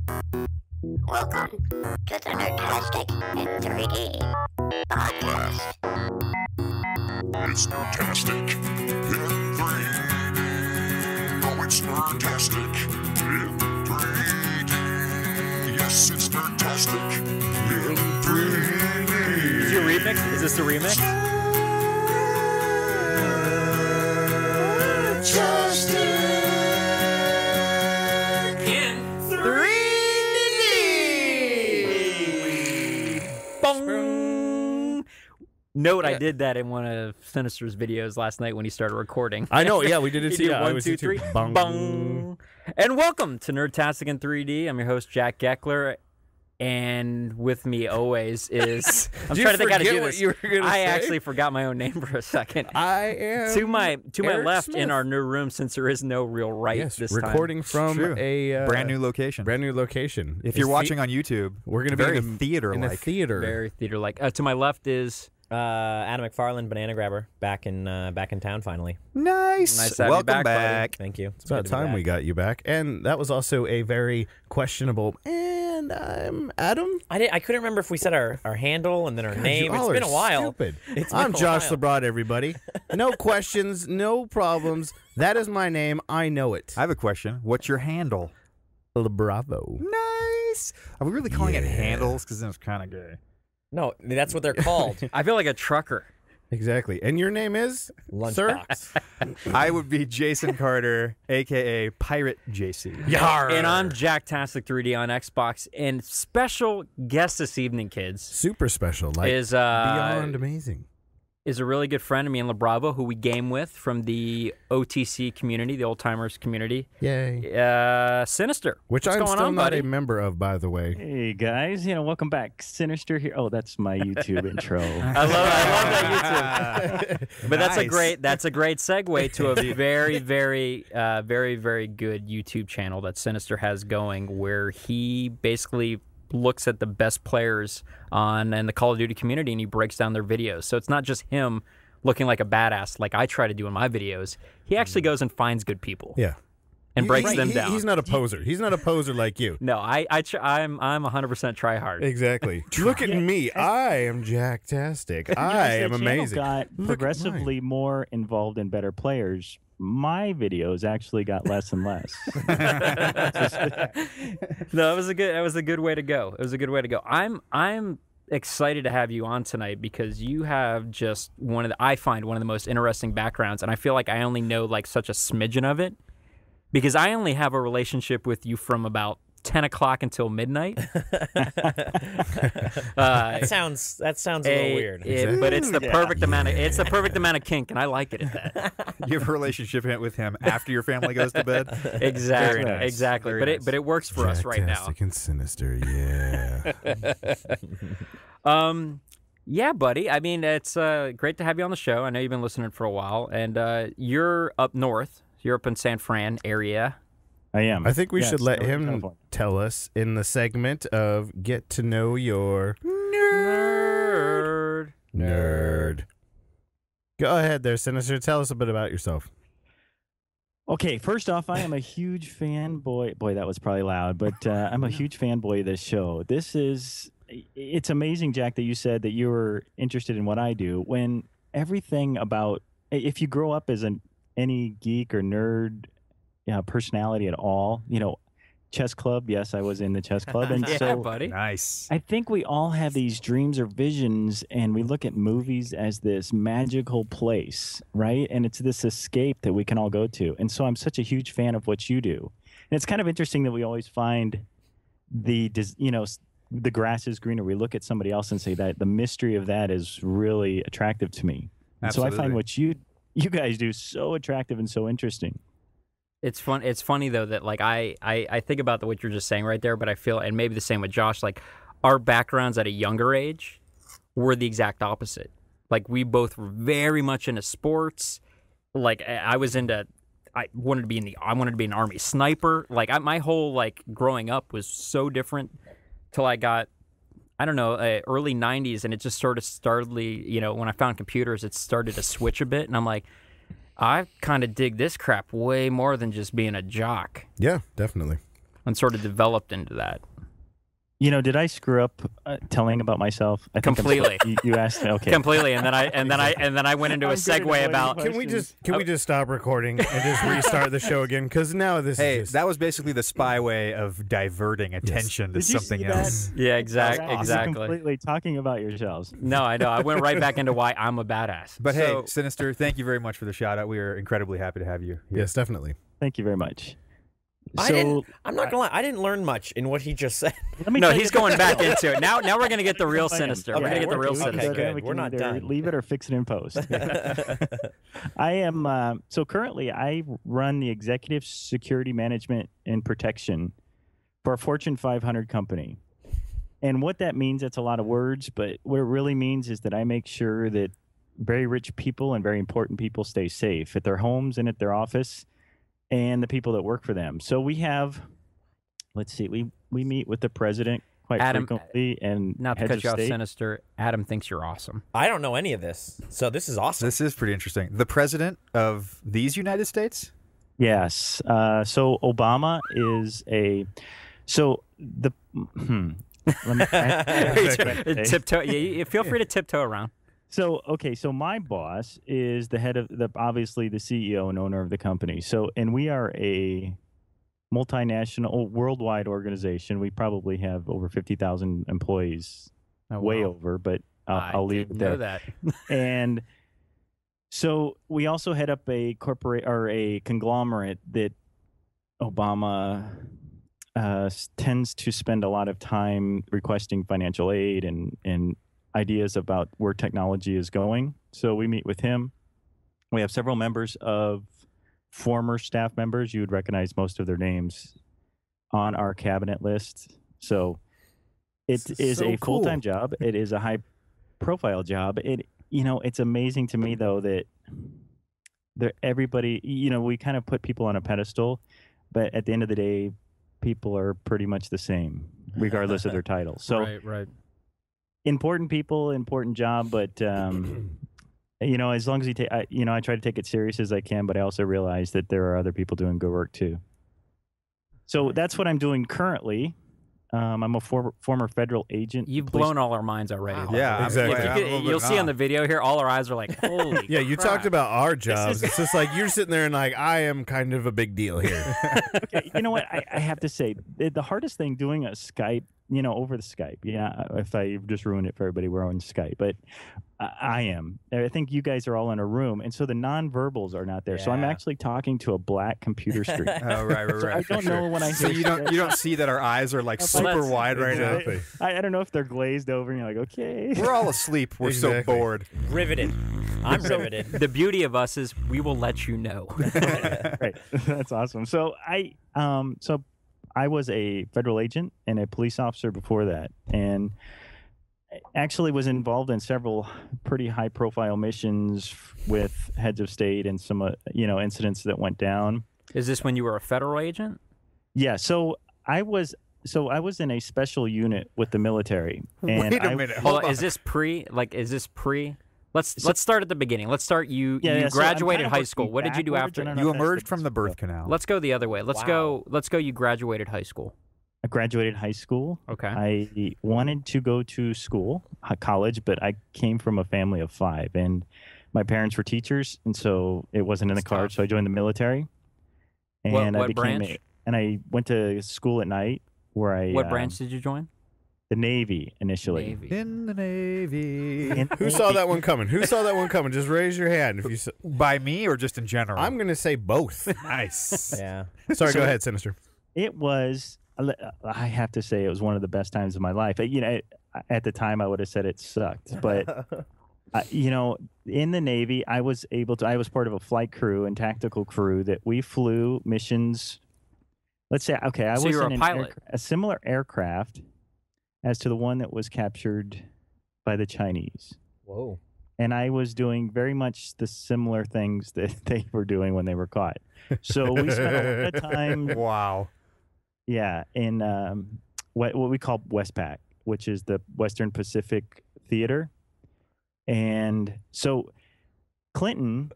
Welcome to the Nerdtastic in 3D podcast. It's Nerdtastic in 3D. Oh, it's Nerdtastic in 3D. Yes, it's Nerdtastic in 3D. Is your remix? Is this the remix? Nerdtastic In 3D. Bong. Note, I did that in one of Sinister's videos last night when he started recording. I know, yeah, we did it He too. did I 1, was 2, here too. 3. Bong. Bong. And welcome to Nerdtastic in 3D. I'm your host, Jack Geckler. And with me always is... I'm trying to think how to do what this. you were gonna I say? actually forgot my own name for a second. I am To my Eric left Smith. in our new room, since there is no real right Yes, this recording from True. a brand new location. brand new location. If you're It's watching on YouTube, we're going to be very in a theater-like. in a theater. Very theater-like. To my left is... Adam McFarland, Banana Grabber, back in town finally. Nice. Nice to have you Welcome back, buddy. back. Thank you. It's about time we got you back, and that was also a very questionable. And I'm Adam. I couldn't remember if we said our handle and then our name. You It's all been are a while. Stupid. It's been I'm a Josh while. LeBrod, everybody. No questions, no problems. That is my name. I know it. I have a question. What's your handle? LeBravo. Nice. Are we really calling it Yeah. handles? Because then it's kind of gay. No, that's what they're called. I feel like a trucker. Exactly. And your name is? Sir? Lunchbox. I would be Jason Carter, a.k.a. Pirate JC. Yar. And I'm Jacktastic 3D on Xbox. And special guest this evening, kids, Super special. Like is beyond amazing. is a really good friend of me and LeBravo, who we game with from the OTC community, the Old Timers community. Yay. Sinister. Which What's I'm going still on, not buddy? a member of, by the way. Hey guys, welcome back. Sinister here. Oh, that's my YouTube intro. I love that YouTube. But that's a great segue to a very, very good YouTube channel that Sinister has going, where he basically looks at the best players in the Call of Duty community and he breaks down their videos. So it's not just him looking like a badass like I try to do in my videos. He actually goes and finds good people. Yeah. And breaks them down. He's not a poser. He's not a poser like you. No, I'm 100% try hard. Exactly. Look at me. I am Jacktastic. I am As the channel amazing. got Look at progressively more involved in better players. My videos actually got less and less. No, it was a good way to go. It was a good way to go. I'm excited to have you on tonight because you have just I find one of the most interesting backgrounds, and I feel like I only know like such a smidgen of it because I only have a relationship with you from about 10 o'clock until midnight. that sounds a little weird. But it's the perfect amount of perfect amount of kink, and I like it at that. You have a relationship with him after your family goes to bed? Exactly, Very nice. exactly. Very But it works for us right now. Jacktastic and Sinister, yeah. Yeah, buddy. I mean, it's great to have you on the show. I know you've been listening for a while, and you're up north. You're up in San Fran area. I am. I think we should let Northern him California. tell us in the segment of Get to Know Your Nerd. Go ahead there, Sinister. Tell us a bit about yourself. Okay, first off, I am a huge fanboy. Boy, that was probably loud, but I'm a huge fanboy of this show. It's amazing, Jack, that you said that you were interested in what I do when everything about, if you grow up as any geek or nerd personality at all, chess club. Yes, I was in the chess club. And Yeah, so buddy. Nice. I think we all have these dreams or visions, and we look at movies as this magical place, right? And it's this escape that we can all go to. And so I'm such a huge fan of what you do. And it's kind of interesting that we always find the grass is greener. We look at somebody else and say that the mystery of that is really attractive to me. And so I Absolutely. find what you guys do so attractive and so interesting. It's fun. It's funny though that like I think about what you're just saying right there, but I feel, and maybe the same with Josh, like our backgrounds at a younger age were the exact opposite. Like we both were very much into sports. Like I wanted to be an Army sniper. Like my whole like growing up was so different till I got, I don't know, early 90s, and it just sort of started, when I found computers, it started to switch a bit, and I'm like, I kind of dig this crap way more than just being a jock. Yeah, definitely. and sort of developed into that. You know, did I screw up telling about myself? I think Completely. You asked me. Okay. Completely, and then I went into a I'm good at segue avoiding about. questions. Can we just stop recording and just restart the show again? Because now this Hey, is just, that was basically the spy way of diverting attention to Did you something see that? else. Yeah, You're exactly. completely talking about yourselves. No, I know. I went right back into why I'm a badass. But So- hey, Sinister, thank you very much for the shout out. We are incredibly happy to have you here. yes, definitely. Thank you very much. I'm not gonna lie. I didn't learn much in what he just said. Let me no, tell he's you- going back into it. Now we're gonna get the real plan. sinister. Okay, We're gonna get the real okay, sinister. good. We We're can not either done. leave it or fix it in post. I am so currently I run the executive security management and protection for a Fortune 500 company. And what that means, that's a lot of words, but what it really means is that I make sure that very rich people and very important people stay safe at their homes and at their office, and the people that work for them. So we have, let's see, we meet with the president quite Adam, frequently, and Not to heads cut of you off, state. sinister. Adam thinks you're awesome. I don't know any of this, so this is awesome. This is pretty interesting. The president of these United States? Yes. So Obama is a. So the. Let me. Tiptoe. Yeah, feel free to tiptoe around. So okay. So my boss is the head of obviously the CEO and owner of the company. So and we are a multinational, worldwide organization. We probably have over 50,000 employees, Oh, way wow. over. But I I'll leave it didn't there. know that. And so we also head up a corporate or a conglomerate that Obama tends to spend a lot of time requesting financial aid and ideas about where technology is going. So we meet with him. We have several members of former staff members. You would recognize most of their names on our cabinet list. So it This is is so a full-time cool. job. It is a high-profile job. It's amazing to me though that everybody, we kind of put people on a pedestal, but at the end of the day, people are pretty much the same, regardless of their title. So right. important people, important job, but as long as you take, I try to take it serious as I can, but I also realize that there are other people doing good work too. So that's what I'm doing currently. I'm a former federal agent. You've police- blown all our minds already. Wow. Yeah, I'm Exactly. glad- I'm a little bit You'll see on the off. video here, all our eyes are like, holy Yeah, you crap. talked about our jobs. It's just like you're sitting there and like, I am kind of a big deal here. Okay, you know what? I have to say, the hardest thing doing a Skype, over the Skype. Yeah, if I just ruined it for everybody, we're on Skype, but I am. I think you guys are all in a room, and so the nonverbals are not there. So I'm Yeah. actually talking to a black computer screen. Oh, right. So I for don't sure. know when I So hear you don't see that our eyes are like Well, super that's- wide right now. Exactly. I don't know if they're glazed over, and you're like, okay. We're all asleep. We're so Exactly. bored. Riveted. I'm riveted. The beauty of us is we will let you know. Right. That's awesome. So I was a federal agent and a police officer before that, and actually was involved in several pretty high-profile missions with heads of state and some incidents that went down. Is this when you were a federal agent? Yeah. So I was in a special unit with the military. And Wait a minute. Hold Hold on. on. Is this pre? Let's start at the beginning. Let's start. You so I'm graduated kind of high working school. What did you do backwards. after? I don't know You if that's emerged from the birth stuff. canal. Let's go the other way. Let's Wow. go. You graduated high school. I graduated high school. Okay. I wanted to go to school, college, but I came from a family of 5, and my parents were teachers, and so it wasn't in the That's cards. tough. So I joined the military, and I what became branch? and I went to school at night where I What branch did you join? the Navy initially. Navy. In the Navy. In the Who saw Navy. that one coming? Who saw that one coming? Just raise your hand if you. By me or just in general? I'm going to say both. nice. Yeah. Sorry, So- go ahead, Sinister. It was. I have to say, it was one of the best times of my life. At the time, I would have said it sucked, but in the Navy, I was part of a flight crew and tactical crew that we flew missions. Let's say, okay, I So was you were in a an pilot. a similar aircraft as to the one that was captured by the Chinese. Whoa. And I was doing very much the similar things that they were doing when they were caught. So we spent a lot of time, Wow. in what we call Westpac, which is the Western Pacific Theater. And so Clinton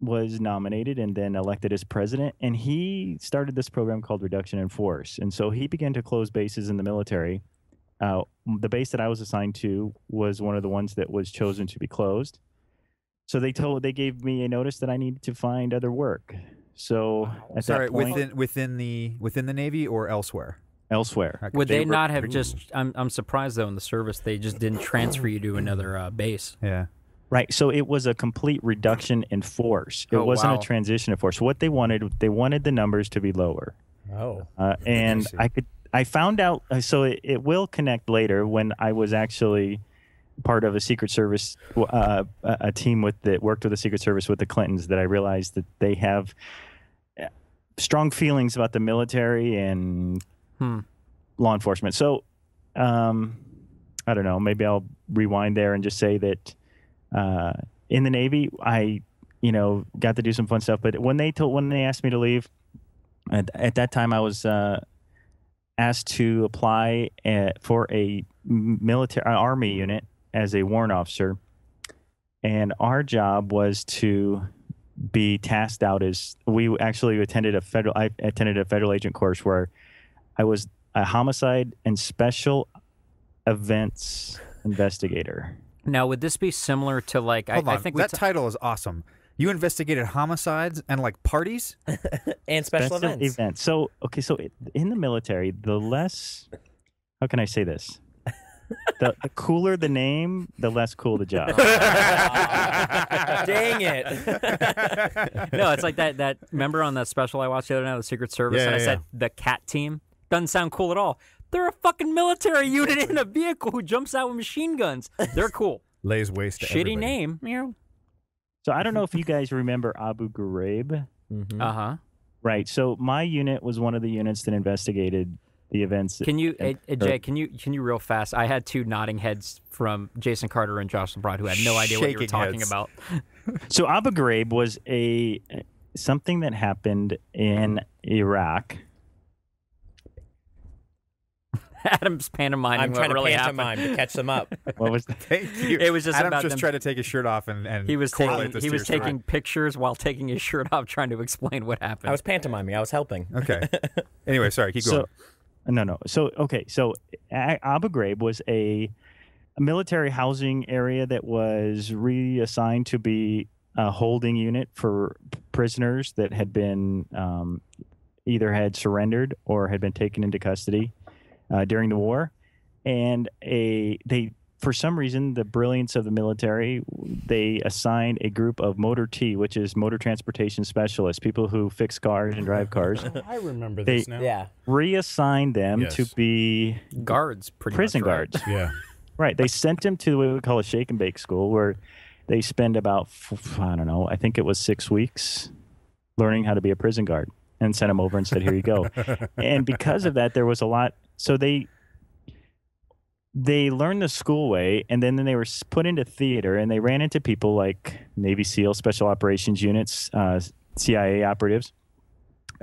was nominated and then elected as president, and he started this program called Reduction in Force. And so he began to close bases in the military. The base that I was assigned to was one of the ones that was chosen to be closed. So they gave me a notice that I needed to find other work. So at that point, within the Navy or elsewhere? Elsewhere. Okay. Would they not have just? I'm surprised though in the service they just didn't transfer you to another base. Yeah. Right. So it was a complete reduction in force. It wasn't a transition of force. What they wanted the numbers to be lower. Oh. And I found out. So it will connect later when I was actually part of a Secret Service, a team that worked with the Secret Service with the Clintons, that I realized that they have strong feelings about the military and law enforcement. So I don't know. Maybe I'll rewind there and just say that in the Navy, I got to do some fun stuff. But when they asked me to leave, at that time I was asked to apply for a army unit as a warrant officer, and our job was to be tasked out as I attended a federal agent course where I was a homicide and special events investigator. Now, would this be similar to like? I think that title is awesome. You investigated homicides and like parties and special events. So in the military, the less, how can I say this? The cooler the name, the less cool the job. Dang it. No, it's like that. Remember on that special I watched the other night, the Secret Service, and I said the CAT team doesn't sound cool at all. They're a fucking military unit in a vehicle who jumps out with machine guns. They're cool. Lays waste to Shitty everybody. name. Meow. So I don't know if you guys remember Abu Ghraib. Mm-hmm. Uh-huh. Right. So my unit was one of the units that investigated the events. Can you, Jay? Can you real fast? I had two nodding heads from Jason Carter and Josh LeBron who had no idea what you were talking about. So Abu Ghraib was something that happened in Iraq. Adam's pantomiming. I'm trying what really to pantomime happened. to catch them up. What was Thank you. It was just Adam about just them. tried to take his shirt off and He was correlate this to your story. taking pictures while taking his shirt off, trying to explain what happened. I was pantomiming. I was helping. Okay. Anyway, sorry. Keep going. No. So Abu Ghraib was a military housing area that was reassigned to be a holding unit for prisoners that had been either had surrendered or had been taken into custody during the war. And for some reason, the brilliance of the military, they assigned a group of Motor T, which is motor transportation specialists, people who fix cars and drive cars. I remember this now. Yeah. Reassigned them Yes. to be guards, pretty prison much, right? guards. Yeah. Right. They sent them to what we call a shake and bake school, where they spend about, I think it was 6 weeks learning how to be a prison guard, and sent them over and said, here you go. And because of that, there was a lot. So they learned the school way, and then they were put into theater, and they ran into people like Navy SEAL Special Operations Units, CIA operatives,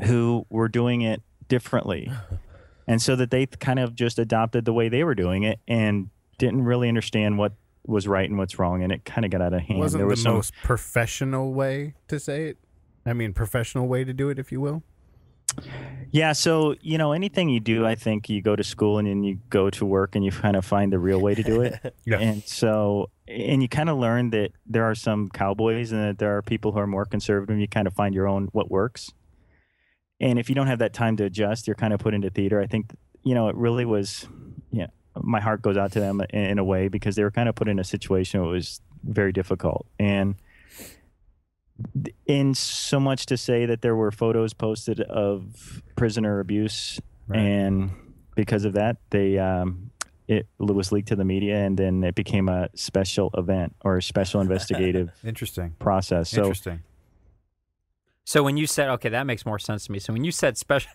who were doing it differently. And so that they kind of just adopted the way they were doing it and didn't really understand what was right and what's wrong, and it kind of got out of hand. Wasn't there was the most professional way to say it? I mean, professional way to do it, if you will? Yeah, so, anything you do, I think you go to school and then you go to work and you kind of find the real way to do it. Yeah. And you kind of learn that there are some cowboys and that there are people who are more conservative. You kind of find your own, what works. And if you don't have that time to adjust, you're kind of put into theater. I think, it really was, my heart goes out to them in a way, because they were kind of put in a situation that was very difficult. And in so much to say that there were photos posted of prisoner abuse, Right. and because of that, it was leaked to the media, and then it became a special event or a special investigative Interesting. process. So Interesting. So when you said, okay, that makes more sense to me. So when you said special,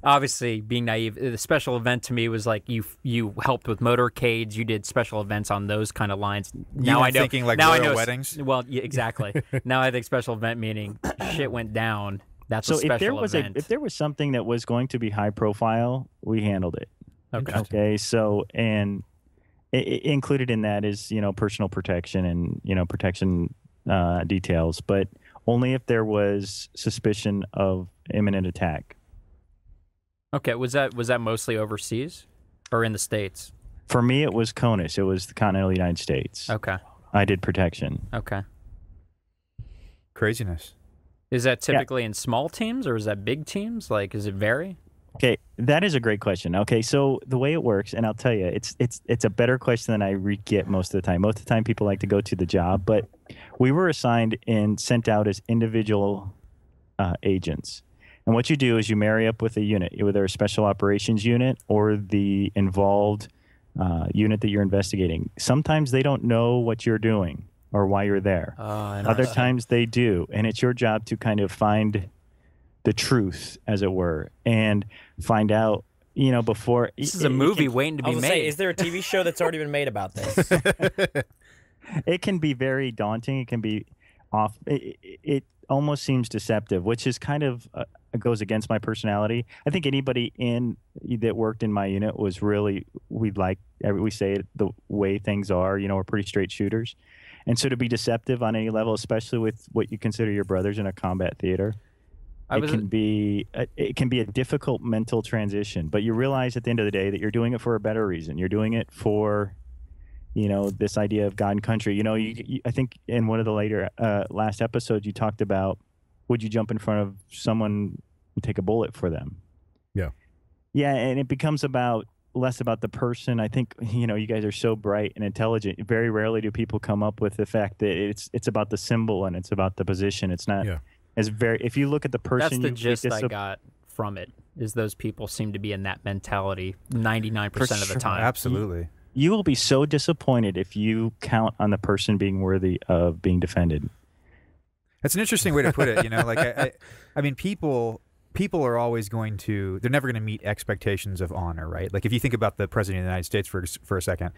obviously being naive, the special event to me was like you helped with motorcades, you did special events on those kind of lines. Now were I know. thinking like now I royal know, weddings? Well, yeah, exactly. Now I think special event meaning shit went down. That's a if special there was event. if there was something that was going to be high profile, we handled it. Okay. Okay. So, and it included in that is, personal protection and, protection details. But only if there was suspicion of imminent attack. Okay, was that mostly overseas or in the States? For me, it was CONUS. It was the continental United States. Okay. I did protection. Okay. Craziness. Is that typically in small teams or is that big teams? Like, does it vary? Okay, that is a great question. Okay, so the way it works, and I'll tell you, it's a better question than I get most of the time. Most of the time, people like to go to the job, but we were assigned and sent out as individual agents. And what you do is you marry up with a unit, either a special operations unit or the involved unit that you're investigating. Sometimes they don't know what you're doing or why you're there. Other times they do, and it's your job to kind of find the truth, as it were, and find out, before... This is a movie waiting to be made. Say, is there a TV show that's already been made about this? It can be very daunting. It can be off. It almost seems deceptive, which is kind of goes against my personality. I think anybody that worked in my unit was really, we say it the way things are. We're pretty straight shooters. And so to be deceptive on any level, especially with what you consider your brothers in a combat theater, it can be a difficult mental transition. But you realize at the end of the day that you're doing it for a better reason. You're doing it for, this idea of God and country. I think in one of the later last episodes you talked about, would you jump in front of someone and take a bullet for them? Yeah. Yeah, and it becomes less about the person. I think, you guys are so bright and intelligent. Very rarely do people come up with the fact that it's about the symbol and it's about the position. It's not if you look at the person. That's the gist I got from it, is those people seem to be in that mentality 99% of the time. Absolutely. You will be so disappointed if you count on the person being worthy of being defended. That's an interesting way to put it. I mean, people are always going to, they're never going to meet expectations of honor, right? Like if you think about the President of the United States for a second,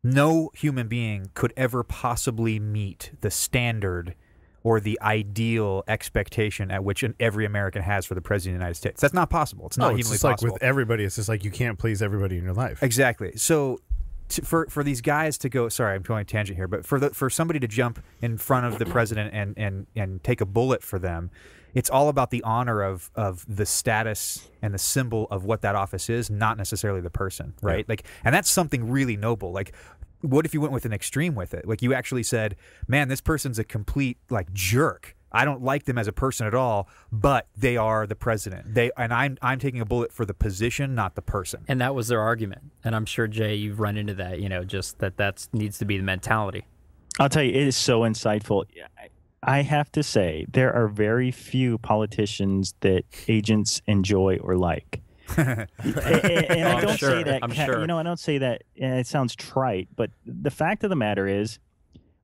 no human being could ever possibly meet the standard or the ideal expectation at which every American has for the President of the United States. That's not possible. It's not humanly possible. Like with everybody, it's just like you can't please everybody in your life. Exactly. So for these guys to go, sorry, I'm going a tangent here, but for somebody to jump in front of the president and take a bullet for them, it's all about the honor of the status and the symbol of what that office is, not necessarily the person, right? Yeah. And that's something really noble. Like, what if you went with an extreme with it? Like you actually said, man, this person's a complete jerk. I don't like them as a person at all, but they are the president. I'm taking a bullet for the position, not the person. And that was their argument. And I'm sure, Jay, you've run into that, just that needs to be the mentality. I'll tell you, it is so insightful. I have to say, there are very few politicians that agents enjoy or like. and I don't say that. I'm sure. I don't say that. It sounds trite, but the fact of the matter is,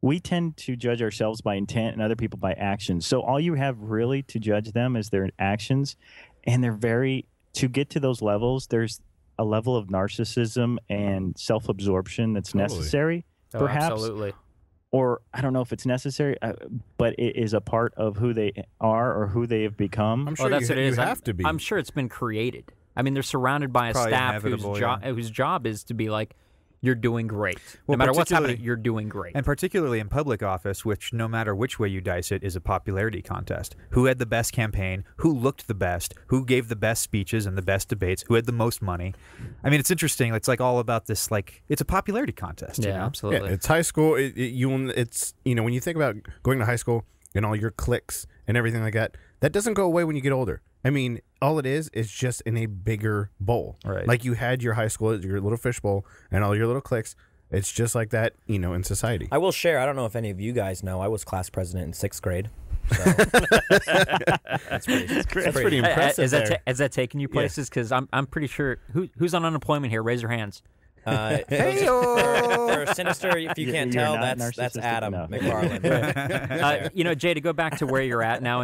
we tend to judge ourselves by intent and other people by actions. So all you have really to judge them is their actions, and to get to those levels, there's a level of narcissism and self-absorption that's necessary, perhaps. Absolutely. Or I don't know if it's necessary, but it is a part of who they are or who they have become. I'm sure you have to be. I'm sure it's been created. I mean, they're surrounded by a staff whose job is to be like, you're doing great. No matter what's happening, you're doing great. And particularly in public office, which no matter which way you dice it, is a popularity contest. Who had the best campaign? Who looked the best? Who gave the best speeches and the best debates? Who had the most money? I mean, it's interesting. It's all about this, it's a popularity contest. Yeah, absolutely. Yeah, it's high school. It's when you think about going to high school and all your cliques and everything like that, that doesn't go away when you get older. I mean, all it is just in a bigger bowl. Right. Like you had your high school, your little fish bowl, and all your little cliques. It's just like that, in society. I will share. I don't know if any of you guys know. I was class president in 6th grade. So that's pretty impressive. Has that taken you places? Because I'm pretty sure. Who's on unemployment here? Raise your hands. For Sinister, if you can't tell, that's Adam McFarland. Jay, to go back to where you're at now,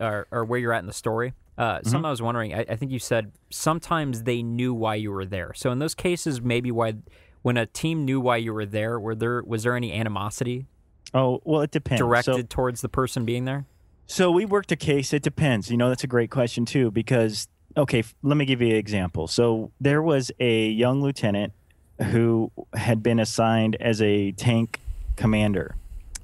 or where you're at in the story. Something I was wondering. I think you said sometimes they knew why you were there. So in those cases, maybe when a team knew why you were there, was there any animosity? Oh, well, it depends. Directed towards the person being there? So we worked a case. It depends. That's a great question too, because okay, let me give you an example. So there was a young lieutenant who had been assigned as a tank commander.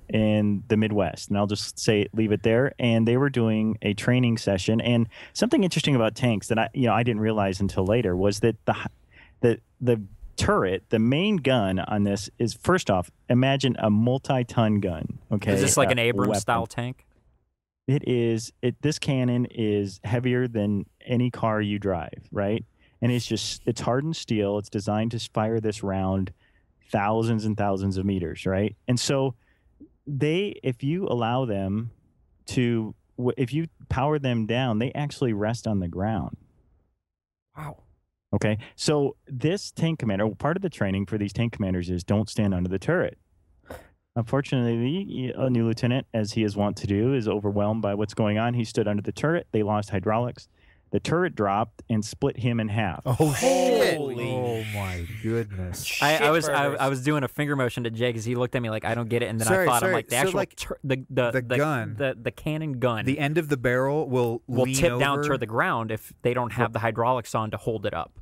in the Midwest, and I'll just leave it there. And they were doing a training session, and something interesting about tanks that I didn't realize until later was that the turret, the main gun on this is, first off, imagine a multi-ton gun. Okay, Is this like an Abrams weapon. style tank? It is. This cannon is heavier than any car you drive, right? And it's hardened steel. It's designed to fire this round thousands and thousands of meters, right? And so if you allow them to, if you power them down, they actually rest on the ground. Wow. Okay, so this tank commander, part of the training for these tank commanders is don't stand under the turret. Unfortunately, a new lieutenant, as he is wont to do, is overwhelmed by what's going on. He stood under the turret. They lost hydraulics. The turret dropped and split him in half. Oh shit! Oh my goodness! I was doing a finger motion to Jay because he looked at me like I don't get it, and then I thought I'm like the So, actual the gun, the cannon gun, the end of the barrel will tip down over. toward the ground if they don't have the hydraulics on to hold it up.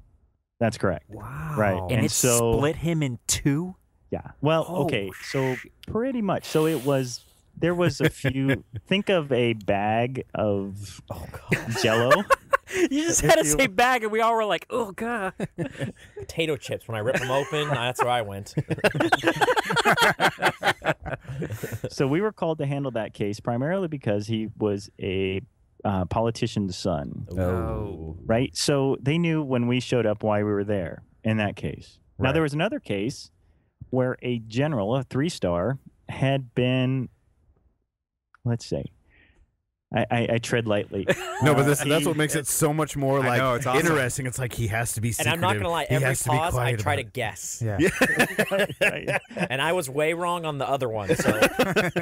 That's correct. Wow! Right, And it so split him in two. Yeah. Well, okay. So pretty much. So there was a few. Think of a bag of Jello. You just had to say bag, and we all were like, "Oh god!" Potato chips. When I rip them open, that's where I went. So we were called to handle that case primarily because he was a politician's son, Oh. right? So they knew when we showed up why we were there in that case. Now, there was another case where a general, a 3-star, had been, let's say, I tread lightly. No, but that's what makes it so much more I know, it's awesome. interesting. It's like he has to be And secretive. I'm not gonna lie, He every has to be pause I quiet try to about it. guess. Yeah. And I was way wrong on the other one, so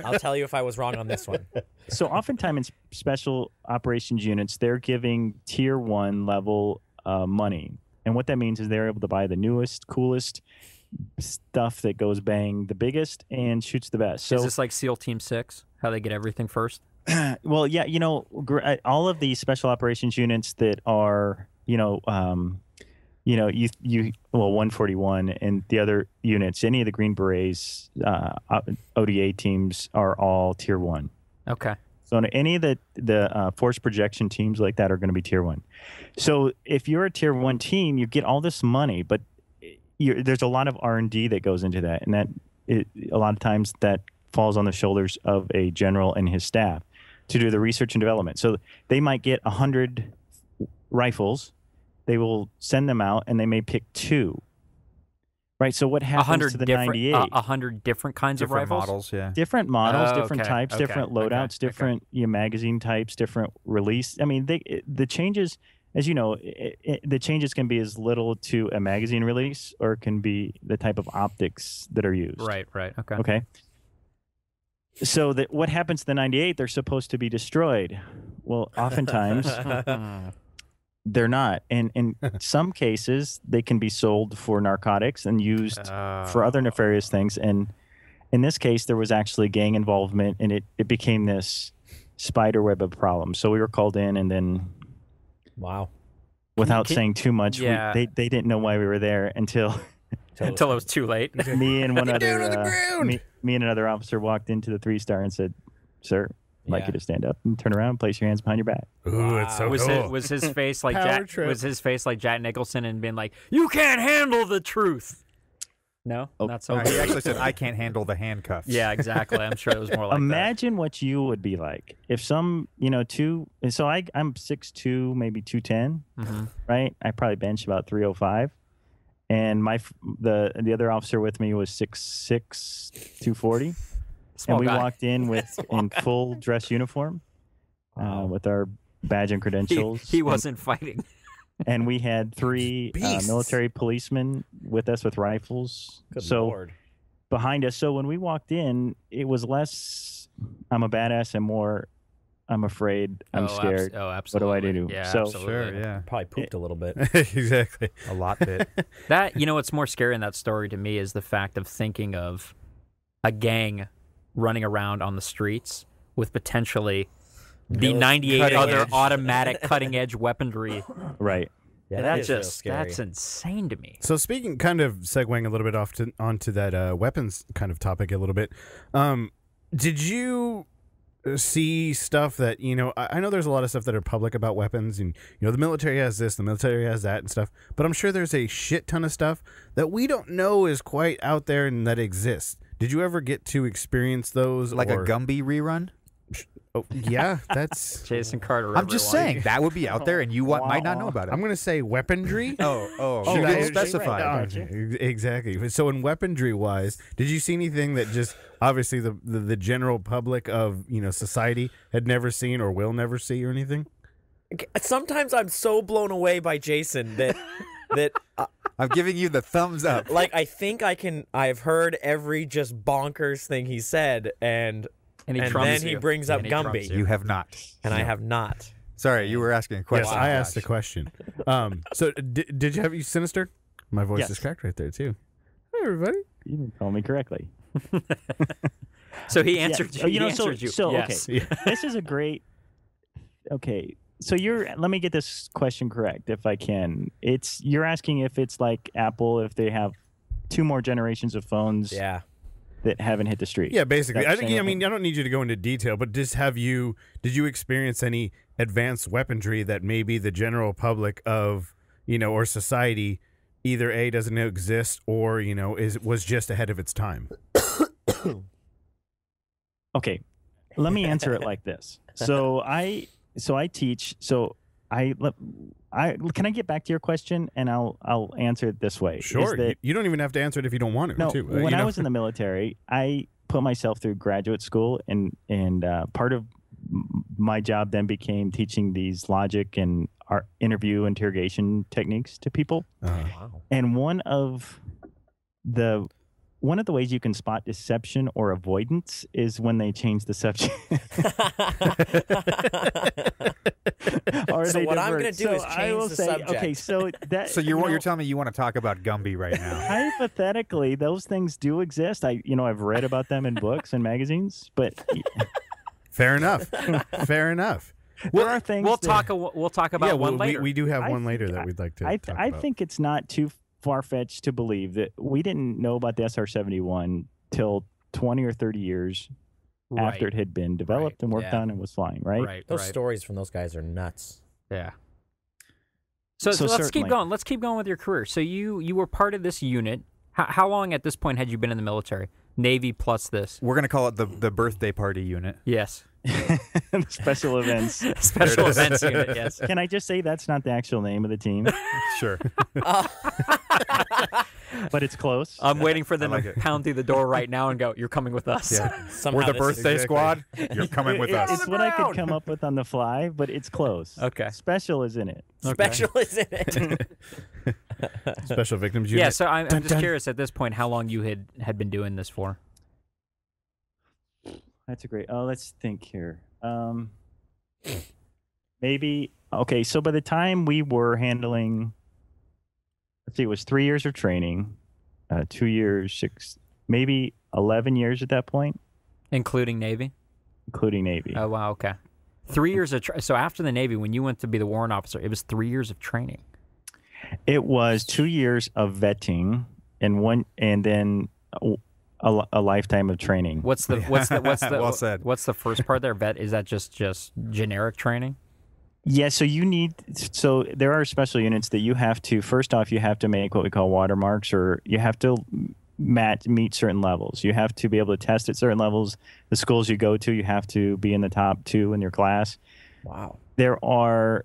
I'll tell you if I was wrong on this one. So oftentimes in special operations units, they're giving tier 1 level money. And what that means is they're able to buy the newest, coolest stuff that goes bang the biggest and shoots the best. So Is this like SEAL Team 6? How they get everything first? well, yeah, all of these special operations units that are, 141 and the other units, any of the Green Berets, ODA teams are all tier 1. Okay. So any of the force projection teams like that are going to be tier 1. So if you're a tier 1 team, you get all this money, but there's a lot of R&D that goes into that, and a lot of times that falls on the shoulders of a general and his staff to do the research and development. So they might get 100 rifles, they will send them out, and they may pick 2. Right. So what happens to the 98? 100 different kinds of Different rifles. models, yeah. Different models, Oh, different okay, types, okay, different okay, loadouts, okay. different magazine types, different release. I mean, the changes, as you know, the changes can be as little to a magazine release, or it can be the type of optics that are used. Right. Okay. Okay. So what happens to the 98? They're supposed to be destroyed. Well, oftentimes they're not. And in some cases, they can be sold for narcotics and used for other nefarious things. And in this case, there was actually gang involvement, and it became this spider web of problems. So we were called in, and then, Wow. without saying too much, Yeah. they didn't know why we were there until Until it was too late. me and one Down other on the ground. me and another officer walked into the 3-star and said, "Sir, I'd like Yeah. you to stand up and turn around, place your hands behind your back." Ooh, it's so Was cool. his face like Power Jack? trip. Was his face like Jack Nicholson and been like, "You can't handle the truth"? No, not so. No, he actually said, "I can't handle the handcuffs." Yeah, exactly. I'm sure it was more like Imagine what you would be like if some, two. So I'm 6'2", maybe 210, Mhm. right? I probably bench about 305, and the other officer with me was 6'6", 240, Small and we guy. walked in in full dress uniform, with our badge and credentials. He wasn't fighting. And we had 3 Beasts. military policemen with us with rifles. Good so Lord. behind us. So when we walked in, it was less, I'm a badass, and more, I'm afraid, I'm scared. Absolutely. What do I do? Yeah, So- absolutely. Sure, yeah. Probably pooped a little bit. Exactly. A lot bit. That what's more scary in that story to me is the fact of thinking of a gang running around on the streets with potentially the Really 98 cutting other edge. automatic cutting edge weaponry. Right. Yeah, that is real just scary. that's insane to me. So speaking, kind of segueing a little bit onto that weapons kind of topic a little bit. Did you see stuff that, I know there's a lot of stuff that are public about weapons, and the military has this, the military has that and stuff, but I'm sure there's a shit ton of stuff that we don't know is quite out there and that exists. Did you ever get to experience those? Like a Gumby rerun? Oh, yeah, that's Jason Carter. I'm just saying that would be out there, and you might not know about it. I'm going to say weaponry. You didn't specify. Oh, exactly. So in weaponry wise, did you see anything that just obviously the general public of society had never seen or will never see or anything? Sometimes I'm so blown away by Jason that I'm giving you the thumbs up. Like I think I've heard every just bonkers thing he said, and then he brings up Gumby. You have not. And I have not. Sorry, you were asking a question. Yes, I asked a question. So did you have Sinister? My voice is cracked right there too. Hey, everybody. You didn't call me correctly. So he answered you. Yes. Okay. This is a great. Okay. So let me get this question correct if I can. You're asking if it's like Apple, if they have 2 more generations of phones. Yeah. That haven't hit the street. Yeah, basically. I don't need you to go into detail, but just did you experience any advanced weaponry that maybe the general public of, or society either A, doesn't exist or, was just ahead of its time? Okay. Let me answer it like this. So I teach, can I get back to your question, and I'll answer it this way. Sure. You don't even have to answer it if you don't want to. No, too. When I was in the military, I put myself through graduate school, and part of my job then became teaching these logic and interrogation techniques to people. Wow. And one of the ways you can spot deception or avoidance is when they change the subject. So what I'm going to do is change the subject. Okay, so you're telling me you want to talk about Gumby right now? Hypothetically, those things do exist. I've read about them in books and magazines, but fair enough. Fair enough. There are things we'll talk about one later. We do have one later that we'd like to talk about. I think it's not too far-fetched to believe that we didn't know about the SR-71 till 20 or 30 years after it had been developed and worked on and was flying, right? Those stories from those guys are nuts. Yeah. So let's keep going. Let's keep going with your career. So you were part of this unit. How long at this point had you been in the military? Navy plus this. We're going to call it the birthday party unit. Yes. Special events. Special events unit, yes. Can I just say that's not the actual name of the team? Sure. But it's close. I'm waiting for them to pound through the door right now and go, "You're coming with us." Yeah. We're the birthday squad. You're coming with us. It's what I could come up with on the fly, but it's close. Okay. Special is in it. Special is in it. Special victims unit. Yeah, so I'm just curious at this point how long you had been doing this for. That's a great. Oh, let's think here. Maybe. Okay, so by the time we were handling, let's see, it was 3 years of training, 2 years, 6, maybe 11 years at that point, including Navy. Including Navy. Oh wow, okay. 3 years of so after the Navy, when you went to be the warrant officer, it was 3 years of training. It was 2 years of vetting and then a lifetime of training. What's the well said. What's the first part there? Vet, is that just generic training? Yeah, so there are special units that you have to, first off, you have to make what we call watermarks, or you have to meet certain levels. You have to be able to test at certain levels. The schools you go to, you have to be in the top 2 in your class. Wow. There are,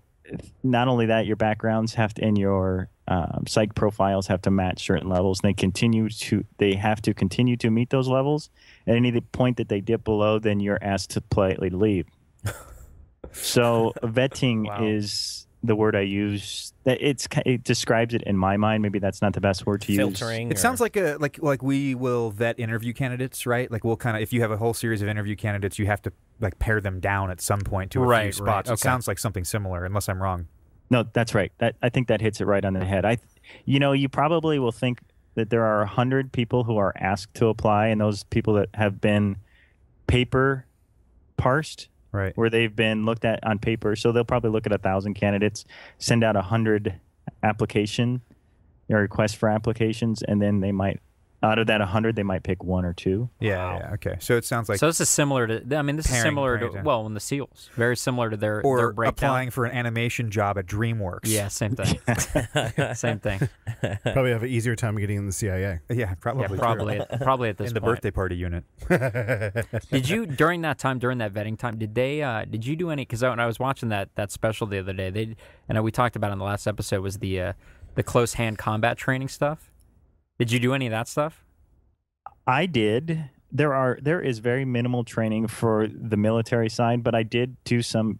not only that, your backgrounds have to, and your psych profiles have to match certain levels. And they have to continue to meet those levels. At any point that they dip below, then you're asked to politely leave. So vetting is the word I use. It describes it in my mind. Maybe that's not the best word to use. Filtering. It sounds like we will vet interview candidates, right? Like we'll kind of, if you have a whole series of interview candidates, you have to like pair them down at some point to a few spots. Right. Okay. It sounds like something similar, unless I'm wrong. No, that's right. I think that hits it right on the head. You probably will think that there are 100 people who are asked to apply, and those people that have been paper parsed, right, where they've been looked at on paper. So they'll probably look at 1,000 candidates, send out 100 application or requests for applications, and then they might out of that 100, they might pick 1 or 2. Yeah. Okay. So it sounds like So this is similar to. I mean, this is Pairing, similar pairing to. down. Well, in the SEALs, very similar to their or breakdown. applying for an animation job at DreamWorks. Yeah, same thing. Same thing. Probably have an easier time getting in the CIA. Yeah, probably. Yeah, true. probably at this in the point. birthday party unit. Did you during that vetting time? Did you do any? Because when I was watching that special the other day, and we talked about it in the last episode was the close hand combat training stuff. Did you do any of that stuff? I did. There is very minimal training for the military side, but I did do some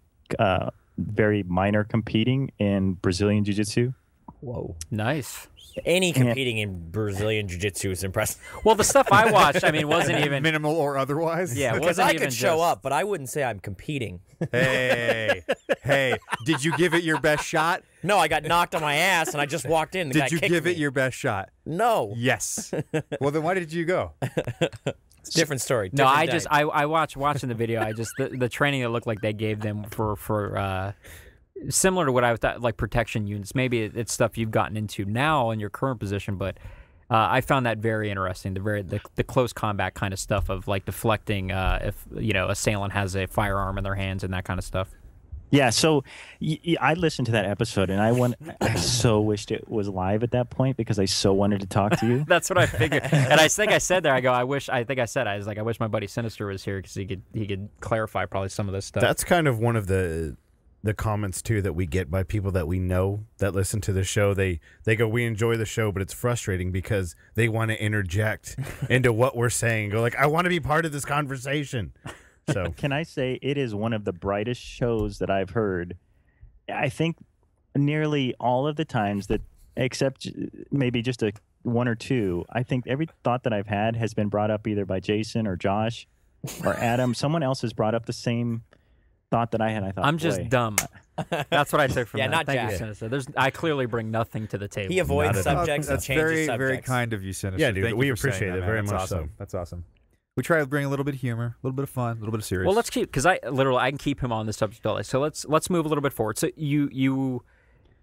very minor competing in Brazilian Jiu-Jitsu. Whoa. Nice. Any competing in Brazilian Jiu-Jitsu is impressive. Well, the stuff I watched, I mean, wasn't even. Minimal or otherwise. Yeah, it Because wasn't I even could show just- up, but I wouldn't say I'm competing. Hey, did you give it your best shot? No, I got knocked on my ass, and I just walked in. The guy Did you kicked give me. it your best shot? No. Yes. Well, then why did you go? It's a different story. No, different I day. just I watching the video. I just the training that looked like they gave them for similar to what I thought, like protection units. Maybe it's stuff you've gotten into now in your current position, but I found that very interesting. The close combat kind of stuff of like deflecting if assailant has a firearm in their hands and that kind of stuff. Yeah, so I listened to that episode, and I so wished it was live at that point because I so wanted to talk to you. That's what I figured, and I think I said there. I wish my buddy Sinister was here because he could clarify probably some of this stuff. That's kind of one of the comments too that we get by people that we know that listen to the show. They go, we enjoy the show, but it's frustrating because they want to interject into what we're saying. Go like, I want to be part of this conversation. So Can I say it is one of the brightest shows that I've heard? I think nearly all of the times that, except maybe just one or two, I think every thought that I've had has been brought up either by Jason or Josh or Adam. Someone else has brought up the same thought that I had. I thought, I'm just boy. dumb. That's what I took from Yeah, that. not Thank you, Jack. Sinister. I clearly bring nothing to the table. He avoids Not at all. subjects and That's changes very, subjects. very kind of you, Sinister. Yeah, dude, Thank we you for appreciate saying it that, very man. That's much awesome. so. That's awesome. We try to bring a little bit of humor, a little bit of fun, a little bit of serious. Well, let's keep because I can keep him on the subject all day. So let's move a little bit forward. So you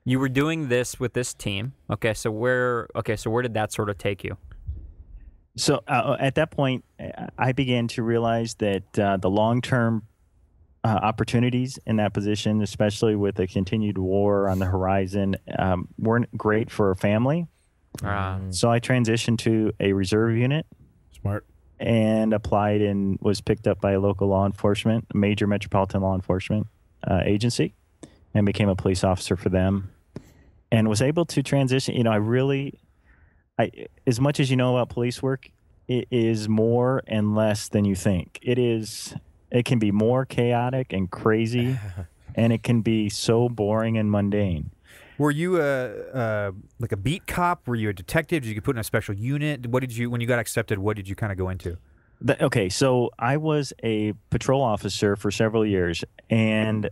were doing this with this team. Okay, so where did that sort of take you? So at that point, I began to realize that the long-term opportunities in that position, especially with the continued war on the horizon, weren't great for a family. So I transitioned to a reserve unit smart. and applied and was picked up by a local law enforcement, major metropolitan law enforcement agency, and became a police officer for them, and was able to transition. I as much as you know about police work, it is more and less than you think. It can be more chaotic and crazy, and it can be so boring and mundane. Were you like a beat cop? Were you a detective? Did you get put in a special unit? When you got accepted, what did you kind of go into? Okay, so I was a patrol officer for several years, and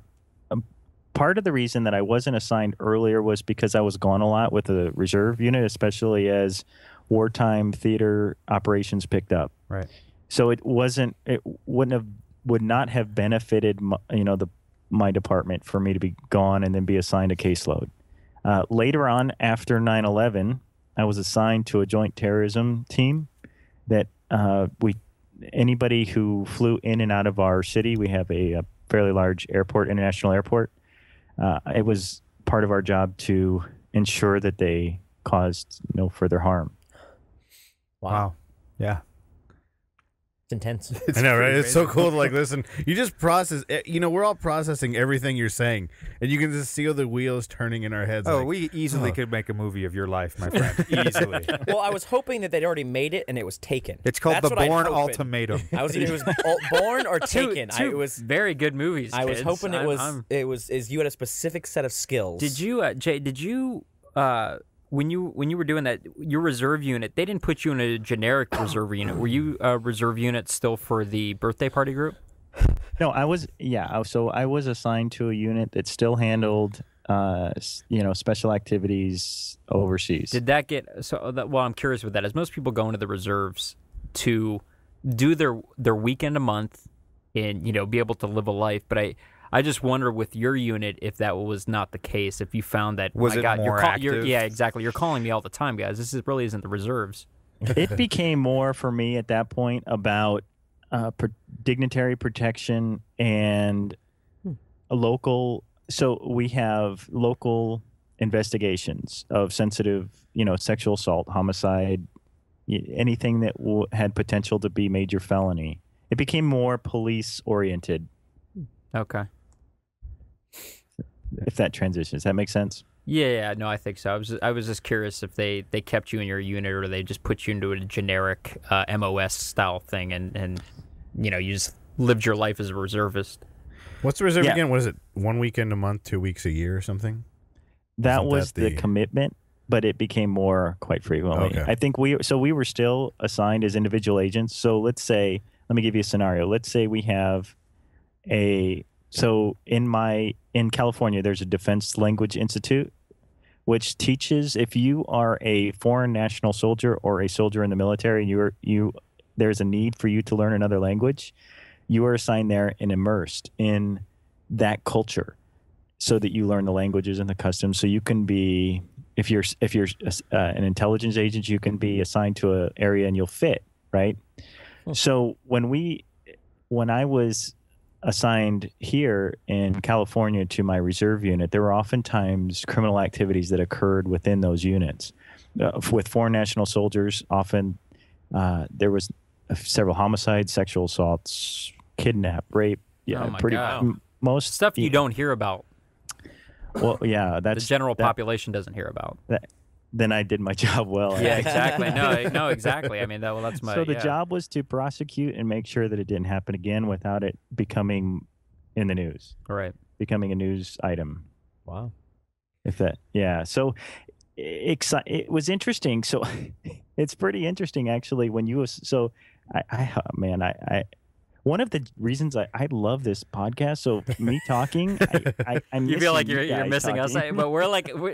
part of the reason that I wasn't assigned earlier was because I was gone a lot with the reserve unit, especially as wartime theater operations picked up. Right. So it would not have benefited my department for me to be gone and then be assigned a caseload. Later on, after 9/11, I was assigned to a joint terrorism team that anybody who flew in and out of our city, we have a fairly large airport, international airport. It was part of our job to ensure that they caused no further harm. Wow. Yeah. It's intense. I know, right? It's so cool to listen. You just process. We're all processing everything you're saying, and you can just see all the wheels turning in our heads. Oh, we easily could make a movie of your life, my friend. Easily. Well, I was hoping that they'd already made it and it was taken. It's called That's The what I'd Bourne hoped. Ultimatum. I was either it was Born or Taken. Two It was very good movies. I was kids. hoping I'm- you had a specific set of skills. Did you, Jay? Did you when you were doing that, your reserve unit? They didn't put you in a generic reserve unit. Were you a reserve unit still for the birthday party group? No, I was. Yeah, so I was assigned to a unit that still handled, special activities overseas. Did that get well? I'm curious with that. As most people go into the reserves to do their weekend a month and be able to live a life, but I just wonder with your unit if that was not the case. If you found that Was my it God, more active? yeah, exactly. You're calling me all the time, guys. Really isn't the reserves. It became more for me at that point about dignitary protection and a local. So we have local investigations of sensitive, sexual assault, homicide, anything that had potential to be major felony. It became more police oriented. Okay. If that transitions, does that make sense? Yeah, no, I think so. I was just curious if they kept you in your unit or they just put you into a generic MOS style thing and you just lived your life as a reservist. What's the reserve again? What is it? 1 weekend a month, 2 weeks a year, or something? That was the commitment, but it became more quite frequently. Okay. I think we were still assigned as individual agents. So let me give you a scenario. Let's say we have in California, there's a Defense Language Institute, which teaches if you are a foreign national soldier or a soldier in the military, and there's a need for you to learn another language, you are assigned there and immersed in that culture, so that you learn the languages and the customs. So you can be, if you're an intelligence agent, you can be assigned to an area and you'll fit, right? So when I was assigned here in California to my reserve unit, there were oftentimes criminal activities that occurred within those units. With foreign national soldiers, often there was several homicides, sexual assaults, kidnap, rape. Yeah, oh my God. Most stuff you don't hear about. Well, yeah, that's the general population doesn't hear about. Then I did my job well. Yeah, exactly. No, exactly. I mean, that's my. So the job was to prosecute and make sure that it didn't happen again without it becoming in the news. Right. Becoming a news item. Wow. So it was interesting. So it's pretty interesting actually when you. So I one of the reasons I love this podcast, so me talking, I'm you feel like you're missing us, but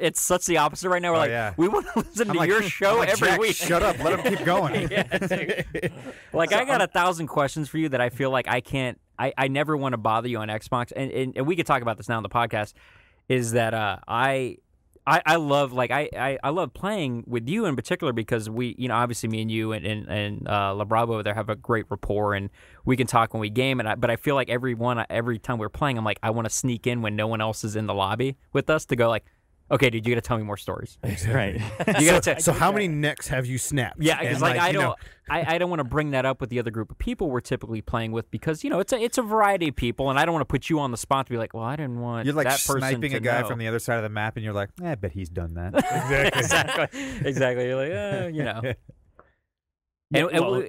it's such the opposite right now. We're we want to listen to your show every week. Shut up, let them keep going. I got 1,000 questions for you that I feel like I can't. I never want to bother you on Xbox, and we could talk about this now on the podcast. Is that I love I love playing with you in particular because we obviously me and you and La Bravo over there have a great rapport and we can talk when we game but I feel like every time we're playing I'm like I want to sneak in when no one else is in the lobby with us to go like, okay, dude, you got to tell me more stories. Right. So how many necks have you snapped? Yeah, because I don't want to bring that up with the other group of people we're typically playing with because it's a variety of people, and I don't want to put you on the spot to be like, well, I didn't want you're like that person sniping to a guy know. from the other side of the map, and you're like, I bet he's done that. Exactly. You're like,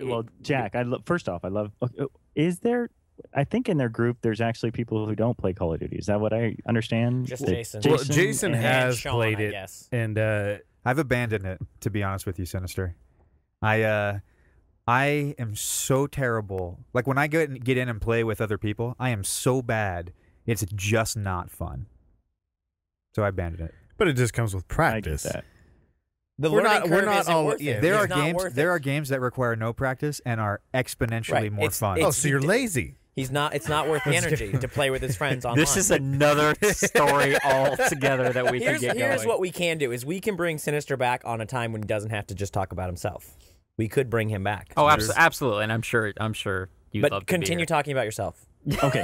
well, Jack, first off, I love. Is there? I think in their group, there's actually people who don't play Call of Duty. Is that what I understand? Just Jason. Well, Jason has Sean, played it, yes. and I've abandoned it, to be honest with you, Sinister. I am so terrible. Like when I get in and play with other people, I am so bad. It's just not fun. So I abandoned it. But it just comes with practice. I get that. The We're learning not curve isn't all- worth yeah. it. There It's are not games. worth There it. are games that require no practice and are exponentially Right. more fun. Oh, so you're lazy. It's not worth the energy to play with his friends online. this is another story altogether that we can get Here's going. what we can do is we can bring Sinister back on a time when he doesn't have to just talk about himself. We could bring him back. Oh, absolutely, and I'm sure you'd love But to continue be here. talking about yourself. Okay.